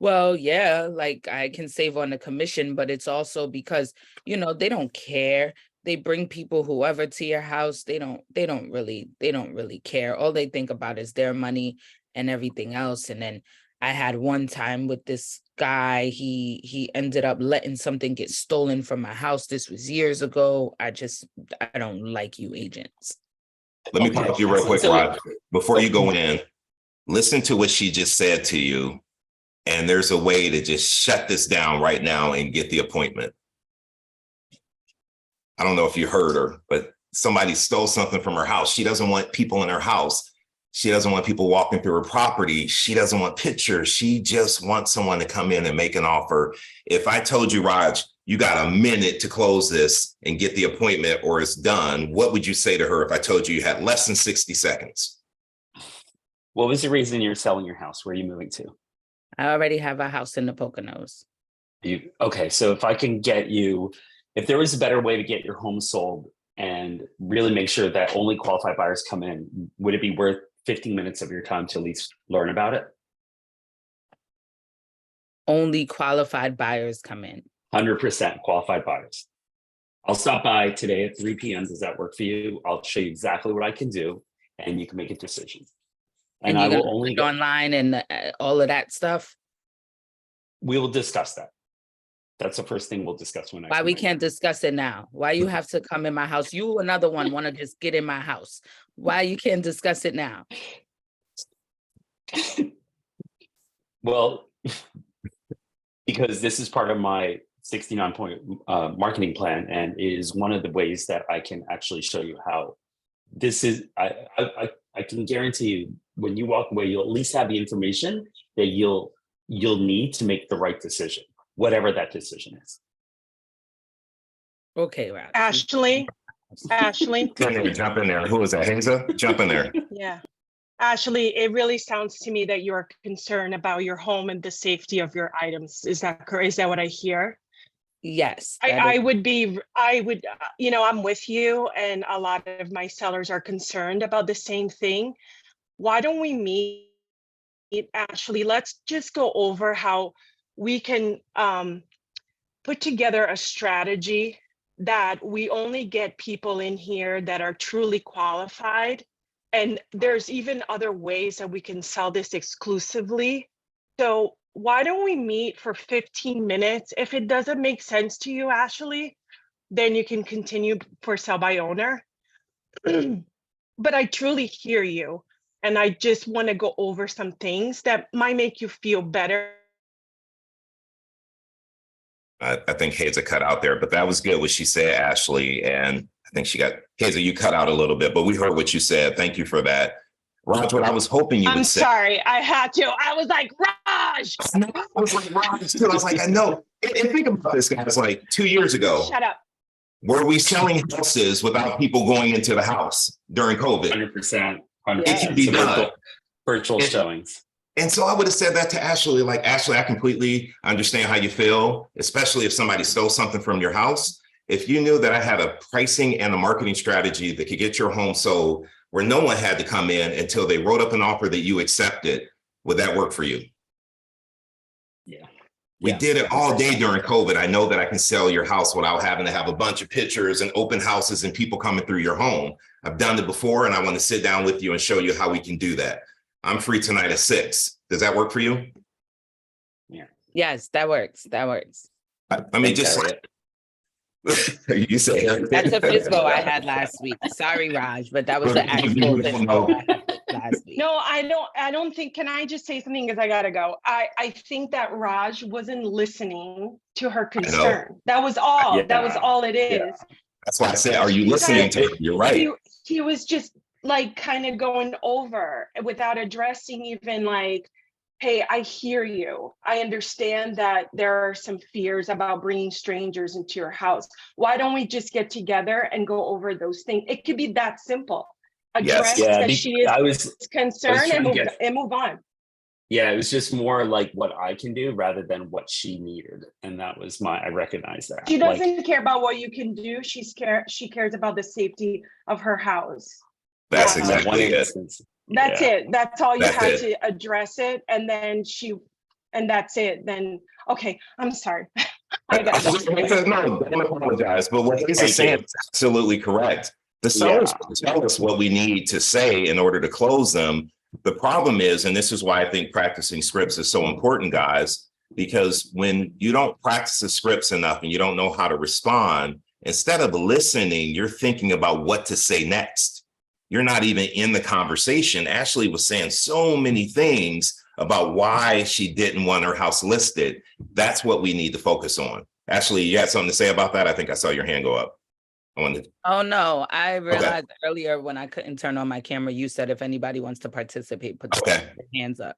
well, yeah, like I can save on the commission, but it's also because, they don't care. They bring people, whoever, to your house. They don't really care. All they think about is their money and everything else. And then I had one time with this guy, he ended up letting something get stolen from my house. This was years ago. I don't like you agents. Let me Okay. pause you real quick, So- Rod. Before you go in, listen to what she just said to you. And there's a way to just shut this down right now and get the appointment. I don't know if you heard her, but somebody stole something from her house. She doesn't want people in her house. She doesn't want people walking through her property. She doesn't want pictures. She just wants someone to come in and make an offer. If I told you, Raj, you got a minute to close this and get the appointment or it's done, what would you say to her if I told you you had less than 60 seconds? What was the reason you're selling your house? Where are you moving to? I already have a house in the Poconos. Okay, so if I can get you, if there was a better way to get your home sold and really make sure that only qualified buyers come in, would it be worth 15 minutes of your time to at least learn about it? Only qualified buyers come in. 100% qualified buyers. I'll stop by today at 3 p.m. Does that work for you? I'll show you exactly what I can do and you can make a decision. And I you're will gonna only put it online and all of that stuff. we will discuss that. That's the first thing we'll discuss when I Why come we in. can't discuss it now? Why you have to come in my house? You another one want to just get in my house. Why you can't discuss it now? Well, because this is part of my 69-point marketing plan, and it is one of the ways that I can actually show you how this is. I can guarantee you, when you walk away, you'll at least have the information that you'll need to make the right decision, whatever that decision is. Okay, Raj. Ashley, Ashley, Jump in there. Who is that? Hazel? Jump in there. yeah. Ashley, it really sounds to me that you're concerned about your home and the safety of your items. Is that correct? Is that what I hear? Yes. I would, I'm with you, and a lot of my sellers are concerned about the same thing. Why don't we meet, Ashley? Let's just go over how we can put together a strategy that we only get people in here that are truly qualified. And there's even other ways that we can sell this exclusively. So why don't we meet for 15 minutes? If it doesn't make sense to you, Ashley, then you can continue for sell by owner. But I truly hear you. And I just want to go over some things that might make you feel better. I think Hazel cut out there, but that was good what she said, Ashley. And I think she got, Hazel, you cut out a little bit, but we heard what you said. Thank you for that. Raj, what I was hoping you I'm would say. sorry, I had to. I was like, Raj! I was like, Raj, too. I was like, I know. And think about this, guys, like 2 years ago, Shut up. were we selling houses without people going into the house during COVID? 100%. It can be So done. virtual showings. And so I would have said that to Ashley, like, Ashley, I completely understand how you feel, especially if somebody stole something from your house. If you knew that I had a pricing and a marketing strategy that could get your home sold where no one had to come in until they wrote up an offer that you accepted, would that work for you? Yeah. We did it all day during COVID. I know that I can sell your house without having to have a bunch of pictures and open houses and people coming through your home. I've done it before, and I want to sit down with you and show you how we can do that. I'm free tonight at 6. Does that work for you? Yes, that works. That works. I mean, just you say That's a FISBO I had last week. Sorry, Raj, but that was the actual FISBO I had last week. No, I don't think, can I just say something because I gotta go? I think that Raj wasn't listening to her concern. That was all. Yeah. That was all it is. Yeah. That's why I said, are you listening to it? You're right. He was just like kind of going over without addressing even like, hey, I hear you. I understand that there are some fears about bringing strangers into your house. Why don't we just get together and go over those things? It could be that simple. Address that she is concerned and move on. Yeah, it was just more like what I can do rather than what she needed. And that was I recognize that. She doesn't care about what you can do. She cares about the safety of her house. That's exactly it. That's it. That's all you had to address it. And then that's it. Then, okay, I'm sorry. No, don't apologize. But what he's saying is absolutely correct. The sellers tell us what we need to say in order to close them. The problem is, and this is why I think practicing scripts is so important, guys, because when you don't practice the scripts enough and you don't know how to respond, instead of listening, you're thinking about what to say next. You're not even in the conversation. Ashley was saying so many things about why she didn't want her house listed. That's what we need to focus on. Ashley, you had something to say about that? I think I saw your hand go up. Oh, no, I realized earlier when I couldn't turn on my camera, you said if anybody wants to participate, put their hands up.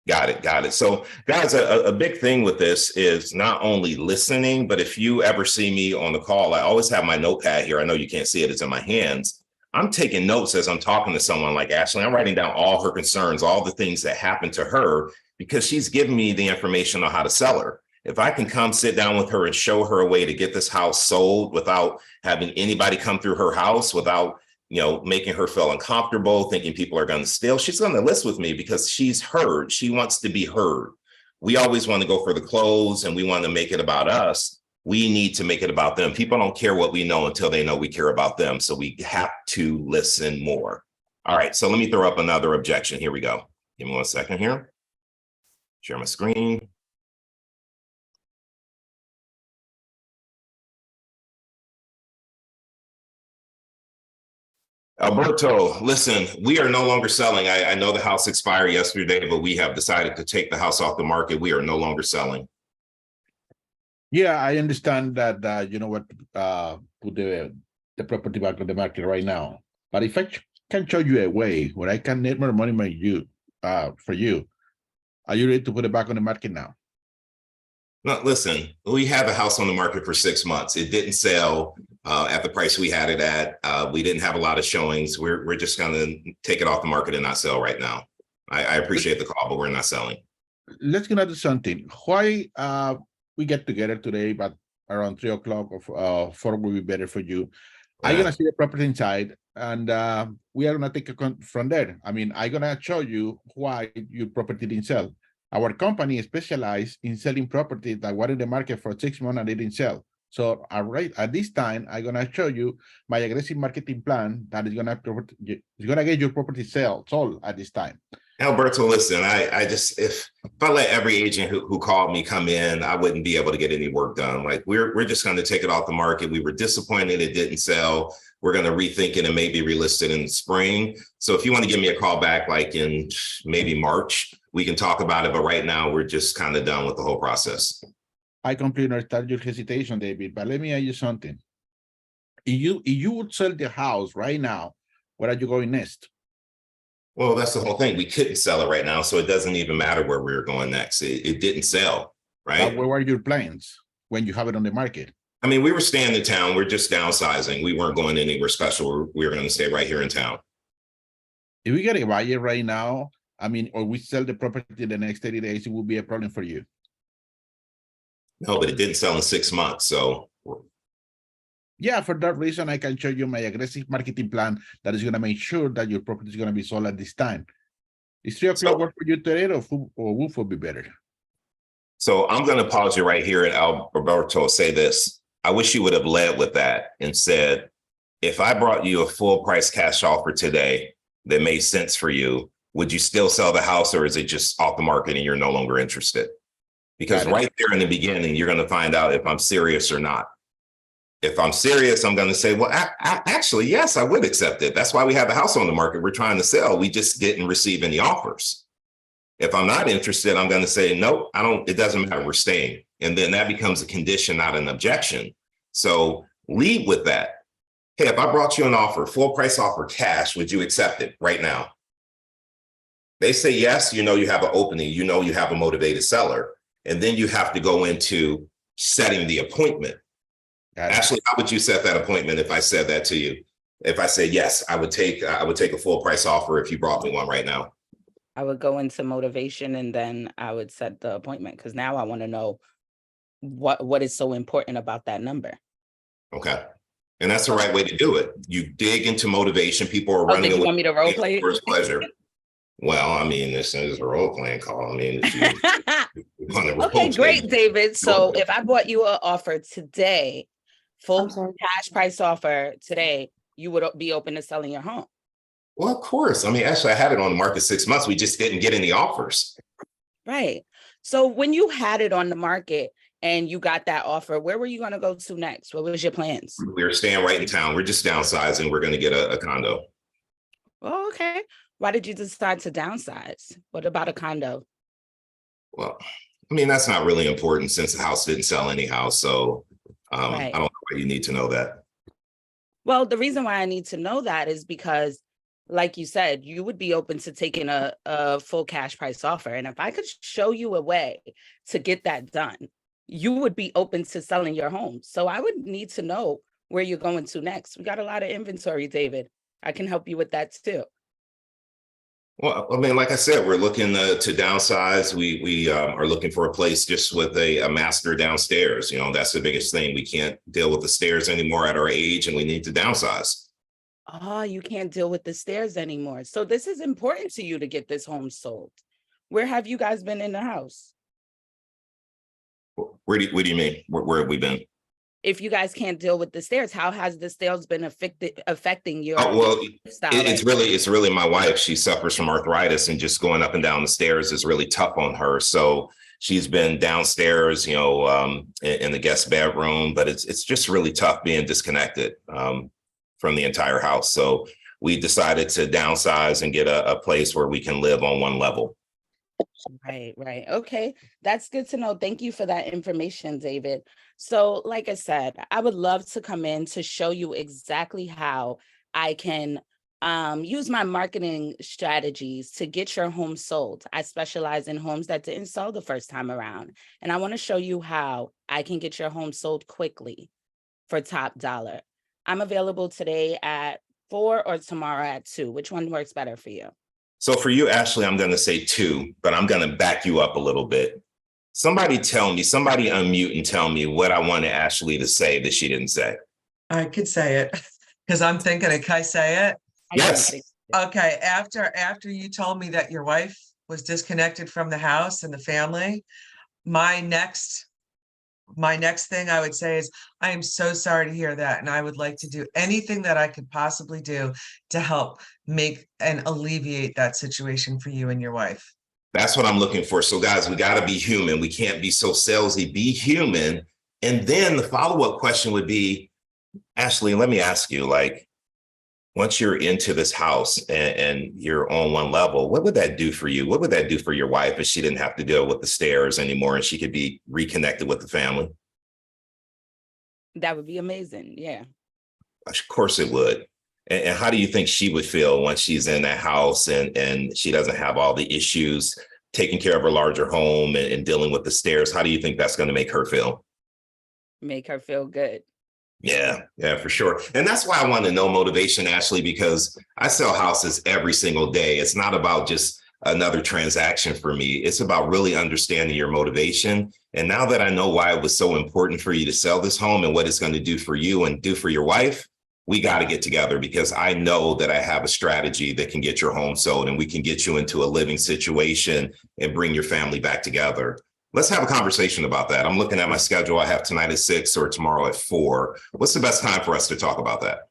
Got it. So guys, a big thing with this is not only listening, but if you ever see me on the call, I always have my notepad here. I know you can't see it, it's in my hands. I'm taking notes as I'm talking to someone like Ashley. I'm writing down all her concerns, all the things that happened to her, because she's giving me the information on how to sell her. If I can come sit down with her and show her a way to get this house sold without having anybody come through her house, without, making her feel uncomfortable, thinking people are going to steal, she's going to list with me because she's heard. She wants to be heard. We always want to go for the close and we want to make it about us. We need to make it about them. People don't care what we know until they know we care about them. So we have to listen more. All right. So let me throw up another objection. Here we go. Give me 1 second here. Share my screen. Alberto, listen, we are no longer selling. I know the house expired yesterday, but we have decided to take the house off the market. We are no longer selling. Yeah, I understand that, you know what, put the property back on the market right now. But if can show you a way where I can net more money for you, are you ready to put it back on the market now? No, listen, we have a house on the market for 6 months. It didn't sell at the price we had it at. We didn't have a lot of showings. We're just gonna take it off the market and not sell right now. I appreciate the call, but we're not selling. Let's get into something. Why we get together today, but around 3 o'clock or 4 will be better for you. I'm Yeah. gonna see the property inside, and we are gonna take a from there. I mean, I'm gonna show you why your property didn't sell. Our company specializes in selling properties that were in the market for 6 months and they didn't sell. So at this time, I'm gonna show you my aggressive marketing plan that is gonna get your property sold at this time. Alberto, listen, I just, if I let every agent who called me come in, I wouldn't be able to get any work done. Like we're just going to take it off the market. We were disappointed it didn't sell. We're going to rethink it and maybe relist it in the spring. So if you want to give me a call back, like in maybe March, we can talk about it. But right now we're just kind of done with the whole process. I completely understand your hesitation, David, but let me ask you something. If you would sell the house right now, where are you going next? Well, that's the whole thing. We couldn't sell it right now, so it doesn't even matter where we're going next. It didn't sell, right? Where were your plans when you have it on the market? I mean, we were staying in town. We're just downsizing. We weren't going anywhere special. We were going to stay right here in town. If we get a buyer right now, I mean, or we sell the property the next 30 days, it will be a problem for you. No, but it didn't sell in 6 months, so. Yeah, for that reason, I can show you my aggressive marketing plan that is going to make sure that your property is going to be sold at this time. Is 3 o'clock work for you today, or Wolf will be better? So I'm going to pause you right here and Alberto say this. I wish you would have led with that and said, if I brought you a full price cash offer today that made sense for you, would you still sell the house, or is it just off the market and you're no longer interested? Because right there in the beginning, you're going to find out if I'm serious or not. If I'm serious, I'm going to say, well, actually, yes, I would accept it. That's why we have the house on the market. We're trying to sell. We just didn't receive any offers. If I'm not interested, I'm going to say, nope, it doesn't matter. We're staying. And then that becomes a condition, not an objection. So lead with that. Hey, if I brought you an offer, full price offer, cash, would you accept it right now? They say yes, you know you have an opening, you know you have a motivated seller. And then you have to go into setting the appointment. Ashley, how would you set that appointment if I said that to you? If I say, yes, I would take a full price offer if you brought me one right now. I would go into motivation and then I would set the appointment, because now I want to know what is so important about that number. Okay. And that's the right way to do it. You dig into motivation. People are running away. You want me to role play? First pleasure. Well, I mean, this is a role playing call. I mean, okay, great, David. So if I bought you an offer today, full cash price offer today, you would be open to selling your home? Well, of course. I mean, actually, I had it on the market 6 months. We just didn't get any offers. Right. So when you had it on the market and you got that offer, where were you going to go to next? What was your plans? We were staying right in town. We're just downsizing. We're going to get a condo. Oh, okay. Why did you decide to downsize? What about a condo? Well, I mean, that's not really important since the house didn't sell anyhow. So I don't know why you need to know that. Well, the reason why I need to know that is because, like you said, you would be open to taking a full cash price offer. And if I could show you a way to get that done, you would be open to selling your home. So I would need to know where you're going to next. We got a lot of inventory, David. I can help you with that too. Well, I mean, like I said, we're looking to downsize. We are looking for a place just with a master downstairs. You know, that's the biggest thing. We can't deal with the stairs anymore at our age, and we need to downsize. Oh, you can't deal with the stairs anymore. So this is important to you to get this home sold. Where have you guys been in the house? What do you mean? Where have we been? If you guys can't deal with the stairs, how has the stairs been affecting your style? It's really my wife. She suffers from arthritis, and just going up and down the stairs is really tough on her. So she's been downstairs, you know, in the guest bedroom, but it's just really tough being disconnected from the entire house. So we decided to downsize and get a place where we can live on one level. Right, right. Okay, that's good to know. Thank you for that information, David. So, like I said, I would love to come in to show you exactly how I can use my marketing strategies to get your home sold. I specialize in homes that didn't sell the first time around, and I want to show you how I can get your home sold quickly for top dollar. I'm available today at 4 or tomorrow at 2. Which one works better for you? So for you, Ashley, I'm going to say 2, but I'm going to back you up a little bit. Somebody unmute and tell me what I wanted Ashley to say that she didn't say. I could say it because I'm thinking it. Can I say it? Yes. Okay, after you told me that your wife was disconnected from the house and the family, my next thing I would say is, I am so sorry to hear that. And I would like to do anything that I could possibly do to help make and alleviate that situation for you and your wife. That's what I'm looking for. So guys, we got to be human. We can't be so salesy, be human. And then the follow-up question would be, Ashley, let me ask you, like, once you're into this house and you're on one level, what would that do for you? What would that do for your wife if she didn't have to deal with the stairs anymore and she could be reconnected with the family? That would be amazing. Yeah. Of course it would. And how do you think she would feel once she's in that house and she doesn't have all the issues taking care of her larger home and dealing with the stairs? How do you think that's going to make her feel? Make her feel good. Yeah, for sure. And that's why I want to know motivation, Ashley, because I sell houses every single day. It's not about just another transaction for me. It's about really understanding your motivation. And now that I know why it was so important for you to sell this home and what it's going to do for you and do for your wife, we got to get together, because I know that I have a strategy that can get your home sold and we can get you into a living situation and bring your family back together. Let's have a conversation about that. I'm looking at my schedule. I have tonight at 6 or tomorrow at 4. What's the best time for us to talk about that?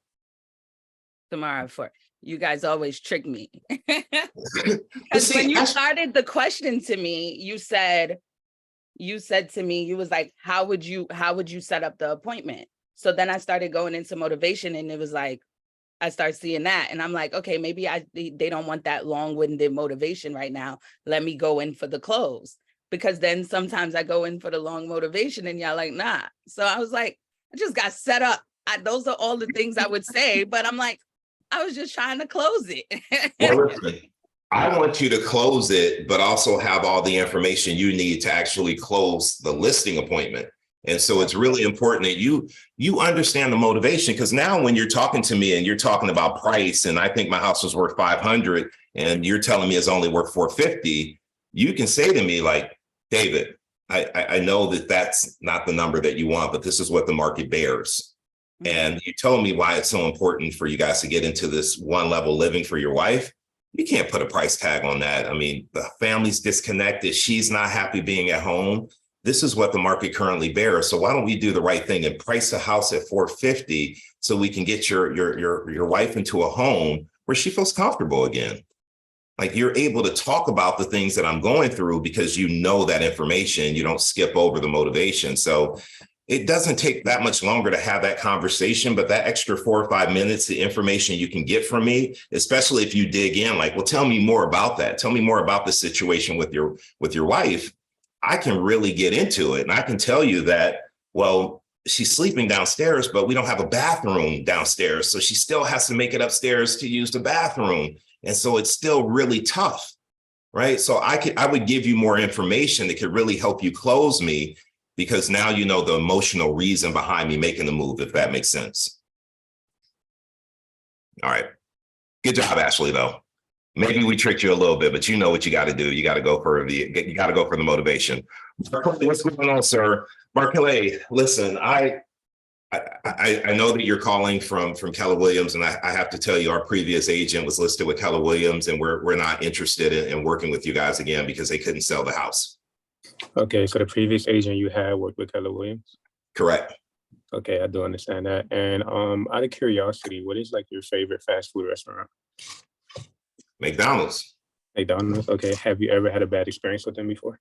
Tomorrow at 4. You guys always trick me. Because when you started the question to me, you said to me, you was like, how would you set up the appointment? So then I started going into motivation, and it was like, I start seeing that, and I'm like, okay, maybe they don't want that long-winded motivation right now. Let me go in for the close. Because then sometimes I go in for the long motivation and y'all like, nah. So I was like, I just got set up. Those are all the things I would say, but I'm like, I was just trying to close it. Well, listen, I want you to close it, but also have all the information you need to actually close the listing appointment. And so it's really important that you understand the motivation, because now when you're talking to me and you're talking about price, and I think my house was worth 500 and you're telling me it's only worth 450, you can say to me like, David, I know that that's not the number that you want, but this is what the market bears. And you told me why it's so important for you guys to get into this one level living for your wife. You can't put a price tag on that. I mean, the family's disconnected. She's not happy being at home. This is what the market currently bears. So why don't we do the right thing and price the house at 450 so we can get your wife into a home where she feels comfortable again? Like, you're able to talk about the things that I'm going through because you know that information. You don't skip over the motivation. So it doesn't take that much longer to have that conversation, but that extra 4 or 5 minutes, the information you can get from me, especially if you dig in, like, well, tell me more about that. Tell me more about the situation with your wife. I can really get into it. And I can tell you that, well, she's sleeping downstairs, but we don't have a bathroom downstairs. So she still has to make it upstairs to use the bathroom. And so it's still really tough, right? So I would give you more information that could really help you close me, because now you know the emotional reason behind me making the move, if that makes sense. All right. Good job, Ashley, though. Maybe we tricked you a little bit, but you know what you got to do. You got to go for the motivation. What's going on, sir? Barclay, listen, I know that you're calling from Keller Williams, and I have to tell you, our previous agent was listed with Keller Williams, and we're not interested in working with you guys again because they couldn't sell the house. Okay, so the previous agent you had worked with Keller Williams? Correct. Okay, I do understand that. And out of curiosity, what is like your favorite fast food restaurant? McDonald's. McDonald's. Okay. Have you ever had a bad experience with them before?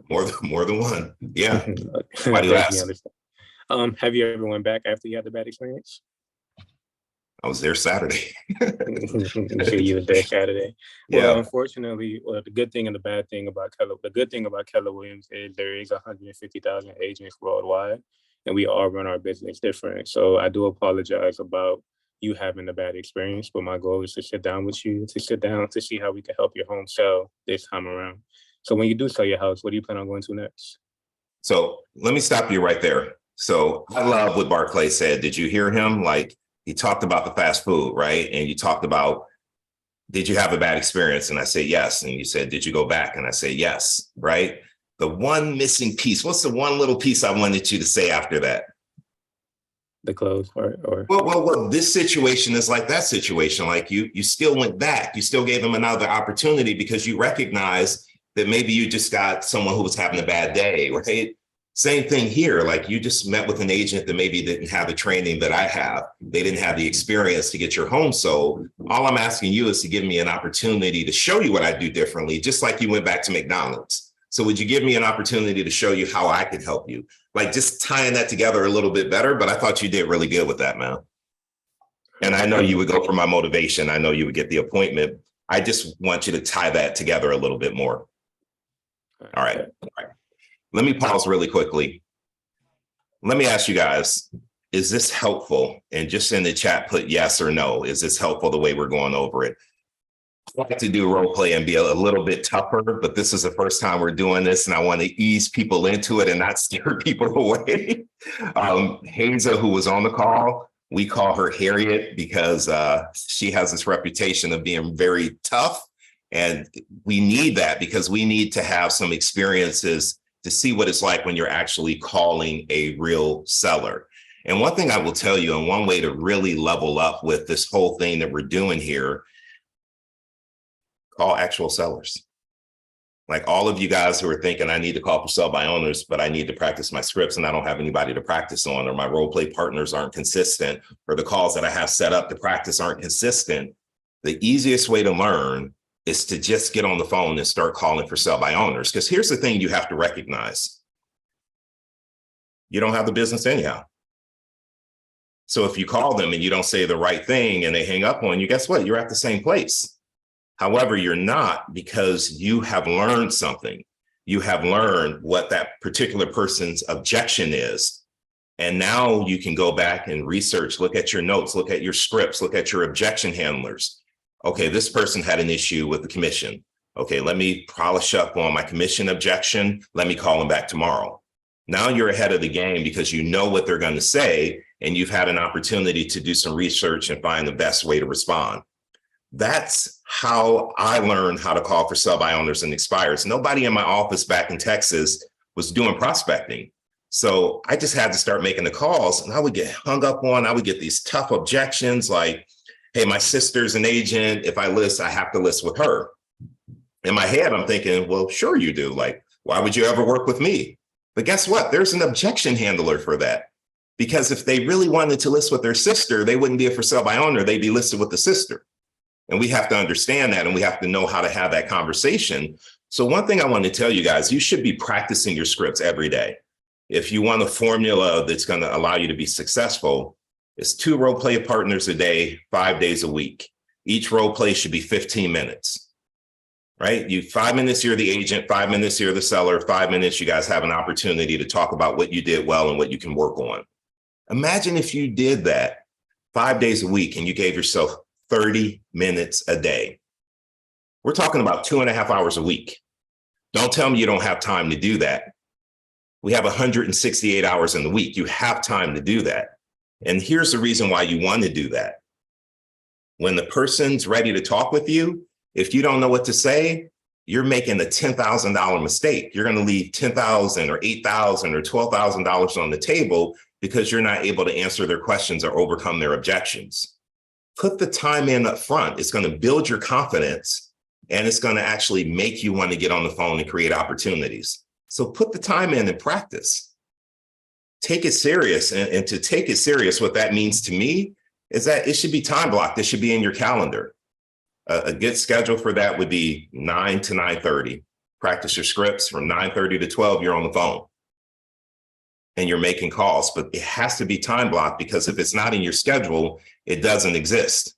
More than one. Yeah. Why do you ask? Have you ever went back after you had the bad experience? I was there Saturday. See you there Saturday. Well, Yeah. unfortunately, well, the good thing and the bad thing about the good thing about Keller Williams is there is 150,000 agents worldwide, and we all run our business different. So I do apologize about you having a bad experience, but my goal is to sit down with you, to see how we can help your home sell this time around. So when you do sell your house, what do you plan on going to next? So let me stop you right there. So I love what Barclay said. Did you hear him? Like, he talked about the fast food, right? And you talked about, did you have a bad experience? And I said, yes. And you said, did you go back? And I said, yes, right? The one missing piece, what's the one little piece I wanted you to say after that? The clothes part, or well, this situation is like that situation. Like you still went back. You still gave him another opportunity because you recognize that maybe you just got someone who was having a bad day, right? Same thing here. Like, you just met with an agent that maybe didn't have the training that I have. They didn't have the experience to get your home sold. All I'm asking you is to give me an opportunity to show you what I do differently, just like you went back to McDonald's. So would you give me an opportunity to show you how I could help you? Like, just tying that together a little bit better, but I thought you did really good with that, man. And I know you would go for my motivation. I know you would get the appointment. I just want you to tie that together a little bit more. All right. Let me pause really quickly. Let me ask you guys, is this helpful? And just in the chat, put yes or no. Is this helpful the way we're going over it? I like to do role play and be a little bit tougher, but this is the first time we're doing this, and I want to ease people into it and not scare people away. Hazel, who was on the call, we call her Harriet because she has this reputation of being very tough. And we need that because we need to have some experiences to see what it's like when you're actually calling a real seller. And one thing I will tell you, and one way to really level up with this whole thing that we're doing here, call actual sellers. Like, all of you guys who are thinking, I need to call for sell by owners, but I need to practice my scripts and I don't have anybody to practice on, or my role play partners aren't consistent, or the calls that I have set up to practice aren't consistent. The easiest way to learn is to just get on the phone and start calling for sell by owners. Because here's the thing you have to recognize. You don't have the business anyhow. So if you call them and you don't say the right thing and they hang up on you, guess what? You're at the same place. However, you're not, because you have learned something. You have learned what that particular person's objection is. And now you can go back and research, look at your notes, look at your scripts, look at your objection handlers. Okay, this person had an issue with the commission. Okay, let me polish up on my commission objection. Let me call them back tomorrow. Now you're ahead of the game because you know what they're going to say, and you've had an opportunity to do some research and find the best way to respond. That's how I learned how to call for sell by owners and expires. Nobody in my office back in Texas was doing prospecting. So I just had to start making the calls, and I would get hung up on. I would get these tough objections like, hey, my sister's an agent. If I list, I have to list with her. In my head, I'm thinking, well, sure you do. Like, why would you ever work with me? But guess what? There's an objection handler for that. Because if they really wanted to list with their sister, they wouldn't be a for sale by owner. They'd be listed with the sister. And we have to understand that, and we have to know how to have that conversation. So one thing I want to tell you guys, you should be practicing your scripts every day. If you want a formula that's going to allow you to be successful, it's 2 role play partners a day, 5 days a week. Each role play should be 15 minutes, right? 5 minutes, you're the agent, 5 minutes, you're the seller, 5 minutes, you guys have an opportunity to talk about what you did well and what you can work on. Imagine if you did that 5 days a week and you gave yourself 30 minutes a day. We're talking about 2.5 hours a week. Don't tell me you don't have time to do that. We have 168 hours in the week. You have time to do that. And here's the reason why you want to do that. When the person's ready to talk with you, if you don't know what to say, you're making a $10,000 mistake. You're going to leave $10,000 or $8,000 or $12,000 on the table because you're not able to answer their questions or overcome their objections. Put the time in up front. It's going to build your confidence, and it's going to actually make you want to get on the phone and create opportunities. So put the time in and practice. Take it serious. And to take it serious, what that means to me is that it should be time blocked. It should be in your calendar. A good schedule for that would be 9 to 9:30. Practice your scripts from 9:30 to 12, you're on the phone. and you're making calls, but it has to be time blocked, because if it's not in your schedule, it doesn't exist.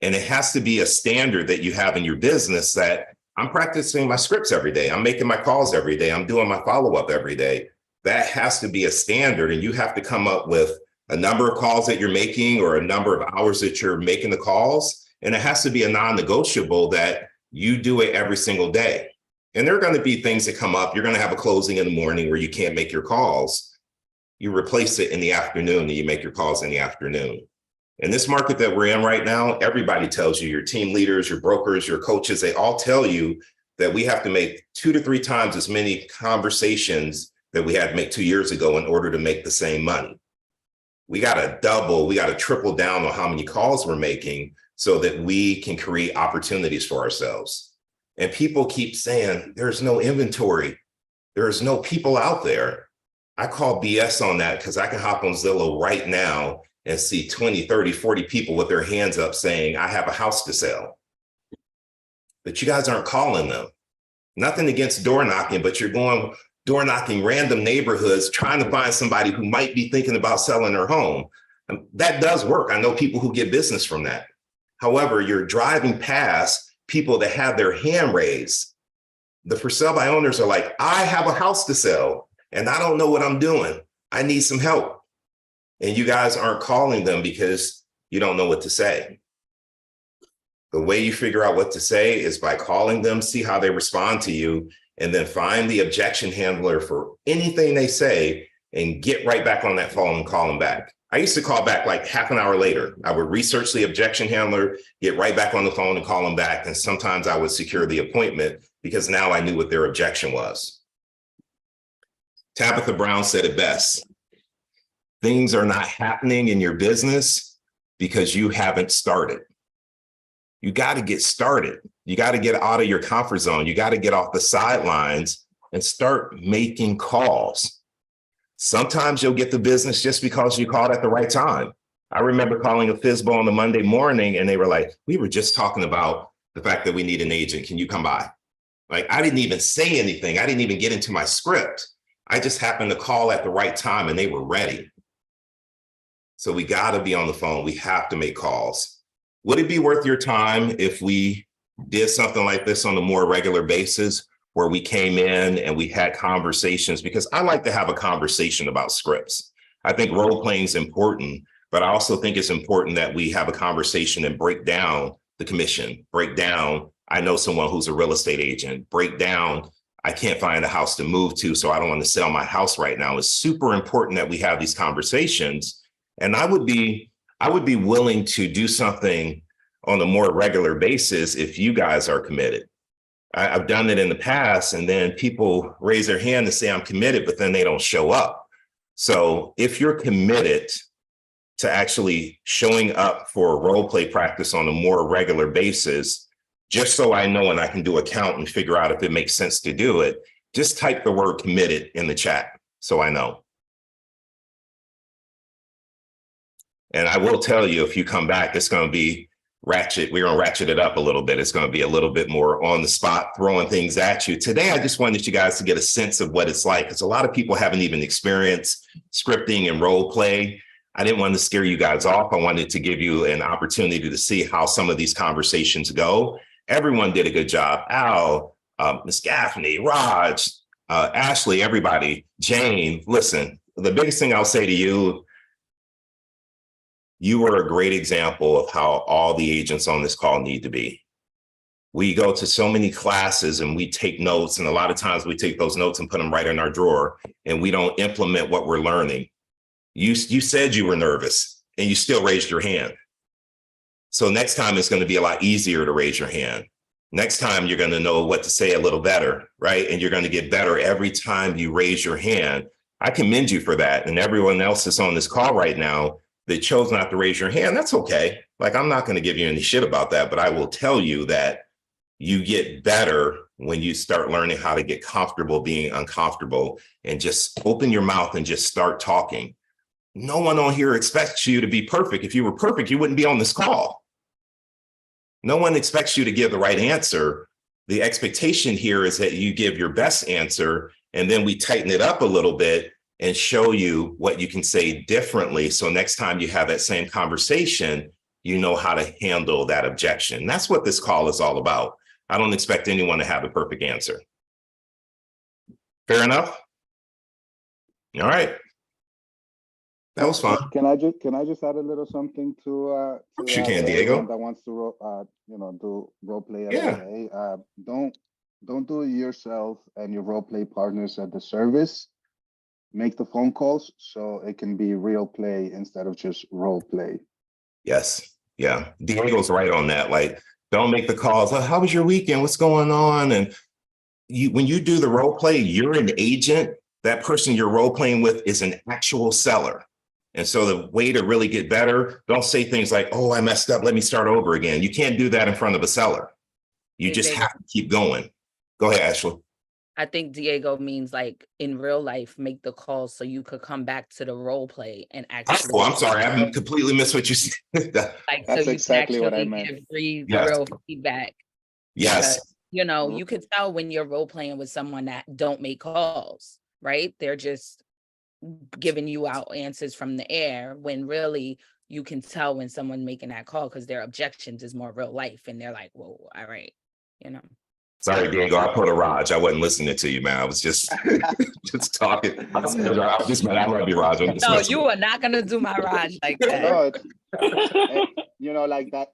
And it has to be a standard that you have in your business, that I'm practicing my scripts every day. I'm making my calls every day. I'm doing my follow-up every day. That has to be a standard, and you have to come up with a number of calls that you're making or a number of hours that you're making the calls. And it has to be a non-negotiable that you do it every single day. And there are going to be things that come up. You're going to have a closing in the morning where you can't make your calls. You replace it in the afternoon and you make your calls in the afternoon. In this market that we're in right now, everybody tells you, your team leaders, your brokers, your coaches, they all tell you that we have to make 2 to 3 times as many conversations that we had to make 2 years ago in order to make the same money. We got to double, we got to triple down on how many calls we're making so that we can create opportunities for ourselves. And people keep saying, there's no inventory. There's no people out there. I call BS on that, because I can hop on Zillow right now and see 20, 30, 40 people with their hands up saying, I have a house to sell. But you guys aren't calling them. Nothing against door knocking, but you're going door knocking random neighborhoods trying to find somebody who might be thinking about selling their home. And that does work. I know people who get business from that. However, you're driving past people that have their hand raised. The for sale by owners are like, I have a house to sell and I don't know what I'm doing. I need some help. And you guys aren't calling them because you don't know what to say. The way you figure out what to say is by calling them, see how they respond to you, and then find the objection handler for anything they say and get right back on that phone and call them back. I used to call back like half an hour later. I would research the objection handler, get right back on the phone and call them back. And sometimes I would secure the appointment because now I knew what their objection was. Tabitha Brown said it best. Things are not happening in your business because you haven't started. You got to get started. You got to get out of your comfort zone. You got to get off the sidelines and start making calls. Sometimes you'll get the business just because you called at the right time. I remember calling a FSBO on the Monday morning and they were like, we were just talking about the fact that we need an agent. Can you come by? Like, I didn't even say anything. I didn't even get into my script. I just happened to call at the right time and they were ready. So we got to be on the phone. We have to make calls. Would it be worth your time if we did something like this on a more regular basis, where we came in and we had conversations? Because I like to have a conversation about scripts. I think role playing is important, but I also think it's important that we have a conversation and break down the commission, break down, I know someone who's a real estate agent, break down, I can't find a house to move to, so I don't want to sell my house right now. It's super important that we have these conversations. And I would be willing to do something on a more regular basis if you guys are committed. I've done it in the past, and then people raise their hand and say, I'm committed, but then they don't show up. So if you're committed to actually showing up for a role play practice on a more regular basis, just so I know and I can do a count and figure out if it makes sense to do it, just type the word committed in the chat so I know. And I will tell you, if you come back, it's going to be ratchet. We're going to ratchet it up a little bit. It's going to be a little bit more on the spot, throwing things at you. Today, I just wanted you guys to get a sense of what it's like, because a lot of people haven't even experienced scripting and role play. I didn't want to scare you guys off. I wanted to give you an opportunity to see how some of these conversations go. Everyone did a good job. Al, Ms. Gaffney, Raj, Ashley, everybody, Jane. Listen, the biggest thing I'll say to you, you are a great example of how all the agents on this call need to be. We go to so many classes and we take notes, and a lot of times we take those notes and put them right in our drawer, and we don't implement what we're learning. You said you were nervous and you still raised your hand. So next time it's going to be a lot easier to raise your hand. Next time you're going to know what to say a little better, right? And you're going to get better every time you raise your hand. I commend you for that. And everyone else that's on this call right now that chose not to raise your hand, that's okay. Like, I'm not going to give you any shit about that, but I will tell you that you get better when you start learning how to get comfortable being uncomfortable and just open your mouth and just start talking. No one on here expects you to be perfect. If you were perfect, you wouldn't be on this call. No one expects you to give the right answer. The expectation here is that you give your best answer, and then we tighten it up a little bit and show you what you can say differently. So next time you have that same conversation, you know how to handle that objection. That's what this call is all about. I don't expect anyone to have a perfect answer. Fair enough? All right. That was fun. Can I just add a little something to You can, for Diego. everyone that wants to do role play every Yeah. day? Don't do yourself and your role play partners a disservice. Make the phone calls so it can be real play instead of just role play. Yes. Yeah. Diego's right on that. Like, don't make the calls. Oh, how was your weekend? What's going on? And when you do the role play, you're an agent. That person you're role playing with is an actual seller. And so the way to really get better, don't say things like, oh, I messed up, let me start over again. You can't do that in front of a seller. You Hey, just Diego. have to keep going. Go ahead, Ashley. I think Diego means like in real life, make the calls so you could come back to the role play and actually. Oh, I'm sorry. I completely missed what you said. Like, so That's you exactly can what I actually meant. give real Yes. feedback. Yes. Because, you know, you could tell when you're role playing with someone that don't make calls, right? They're just giving you out answers from the air, when really you can tell when someone making that call because their objections is more real life and they're like, whoa, all right, you know. Sorry, Diego. I put a Raj. I wasn't listening to you, man. I was just just talking. I love you, Raj. I'm just No, messing you with are not gonna do my Raj like that. No, it's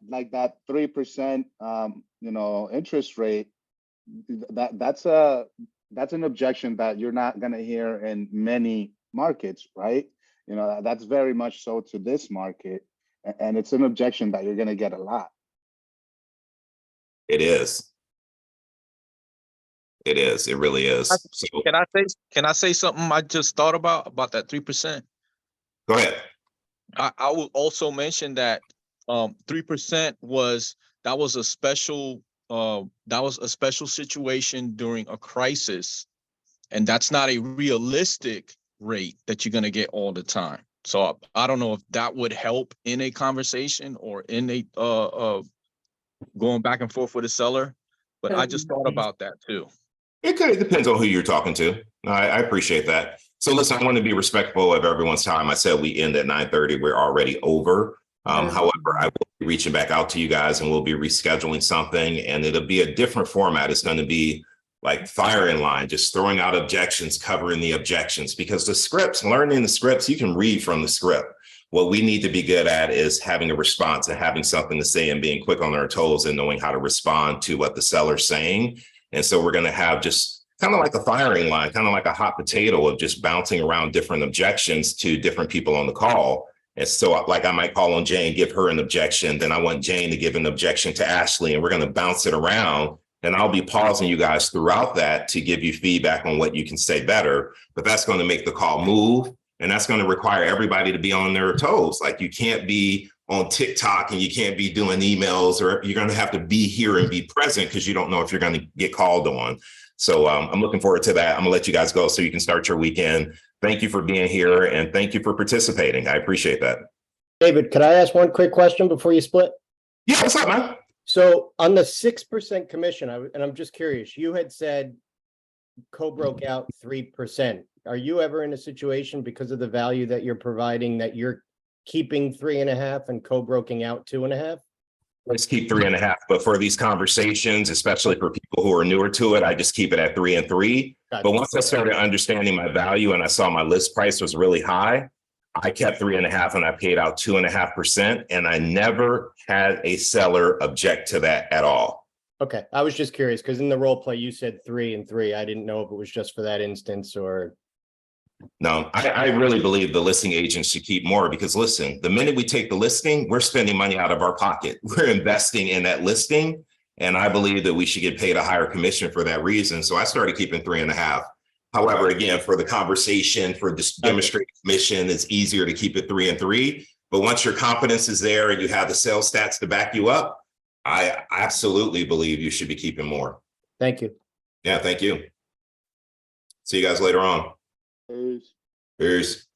like that 3% interest rate. That's an objection that you're not gonna hear in many markets, right? That's very much so to this market, and it's an objection that you're gonna get a lot. It is. It is. It really is. So Can I say something I just thought about that 3%? go ahead. I will also mention that 3% was a special situation during a crisis, and that's not a realistic rate that you're going to get all the time. So I don't know if that would help in a conversation or in a going back and forth with a seller, but I just thought about that too. It depends on who you're talking to. I appreciate that. So listen, I want to be respectful of everyone's time. I said we end at 9:30. We're already over. However, I will be reaching back out to you guys and we'll be rescheduling something, and it'll be a different format. It's going to be like firing line, just throwing out objections, covering the objections, because the scripts, learning the scripts, you can read from the script. What we need to be good at is having a response and having something to say and being quick on our toes and knowing how to respond to what the seller's saying. And so we're going to have just kind of like a firing line, kind of like a hot potato of just bouncing around different objections to different people on the call. And so like I might call on Jane, give her an objection. Then I want Jane to give an objection to Ashley, and we're going to bounce it around. And I'll be pausing you guys throughout that to give you feedback on what you can say better. But that's going to make the call move. And that's going to require everybody to be on their toes. Like you can't be on TikTok and you can't be doing emails, or you're going to have to be here and be present because you don't know if you're going to get called on. So I'm looking forward to that. I'm gonna let you guys go so you can start your weekend. Thank you for being here and thank you for participating. I appreciate that. David, could I ask one quick question before you split? Yeah, what's up, man? So on the 6% commission, and I'm just curious, you had said co-broke out 3%. Are you ever in a situation because of the value that you're providing that you're keeping 3.5 and co-broking out 2.5? Let's keep 3.5. But for these conversations, especially for people who are newer to it, I just keep it at 3 and 3. Gotcha. But once I started understanding my value and I saw my list price was really high, I kept 3.5 and I paid out 2.5%. And I never had a seller object to that at all. Okay, I was just curious because in the role play you said 3 and 3. I didn't know if it was just for that instance or. No, I really believe the listing agents should keep more because listen, the minute we take the listing, we're spending money out of our pocket. We're investing in that listing. And I believe that we should get paid a higher commission for that reason. So I started keeping 3.5. However, again, for the conversation, for this demonstrated commission, it's easier to keep it 3 and 3. But once your confidence is there and you have the sales stats to back you up, I absolutely believe you should be keeping more. Thank you. Yeah, thank you. See you guys later on. Peace. Peace.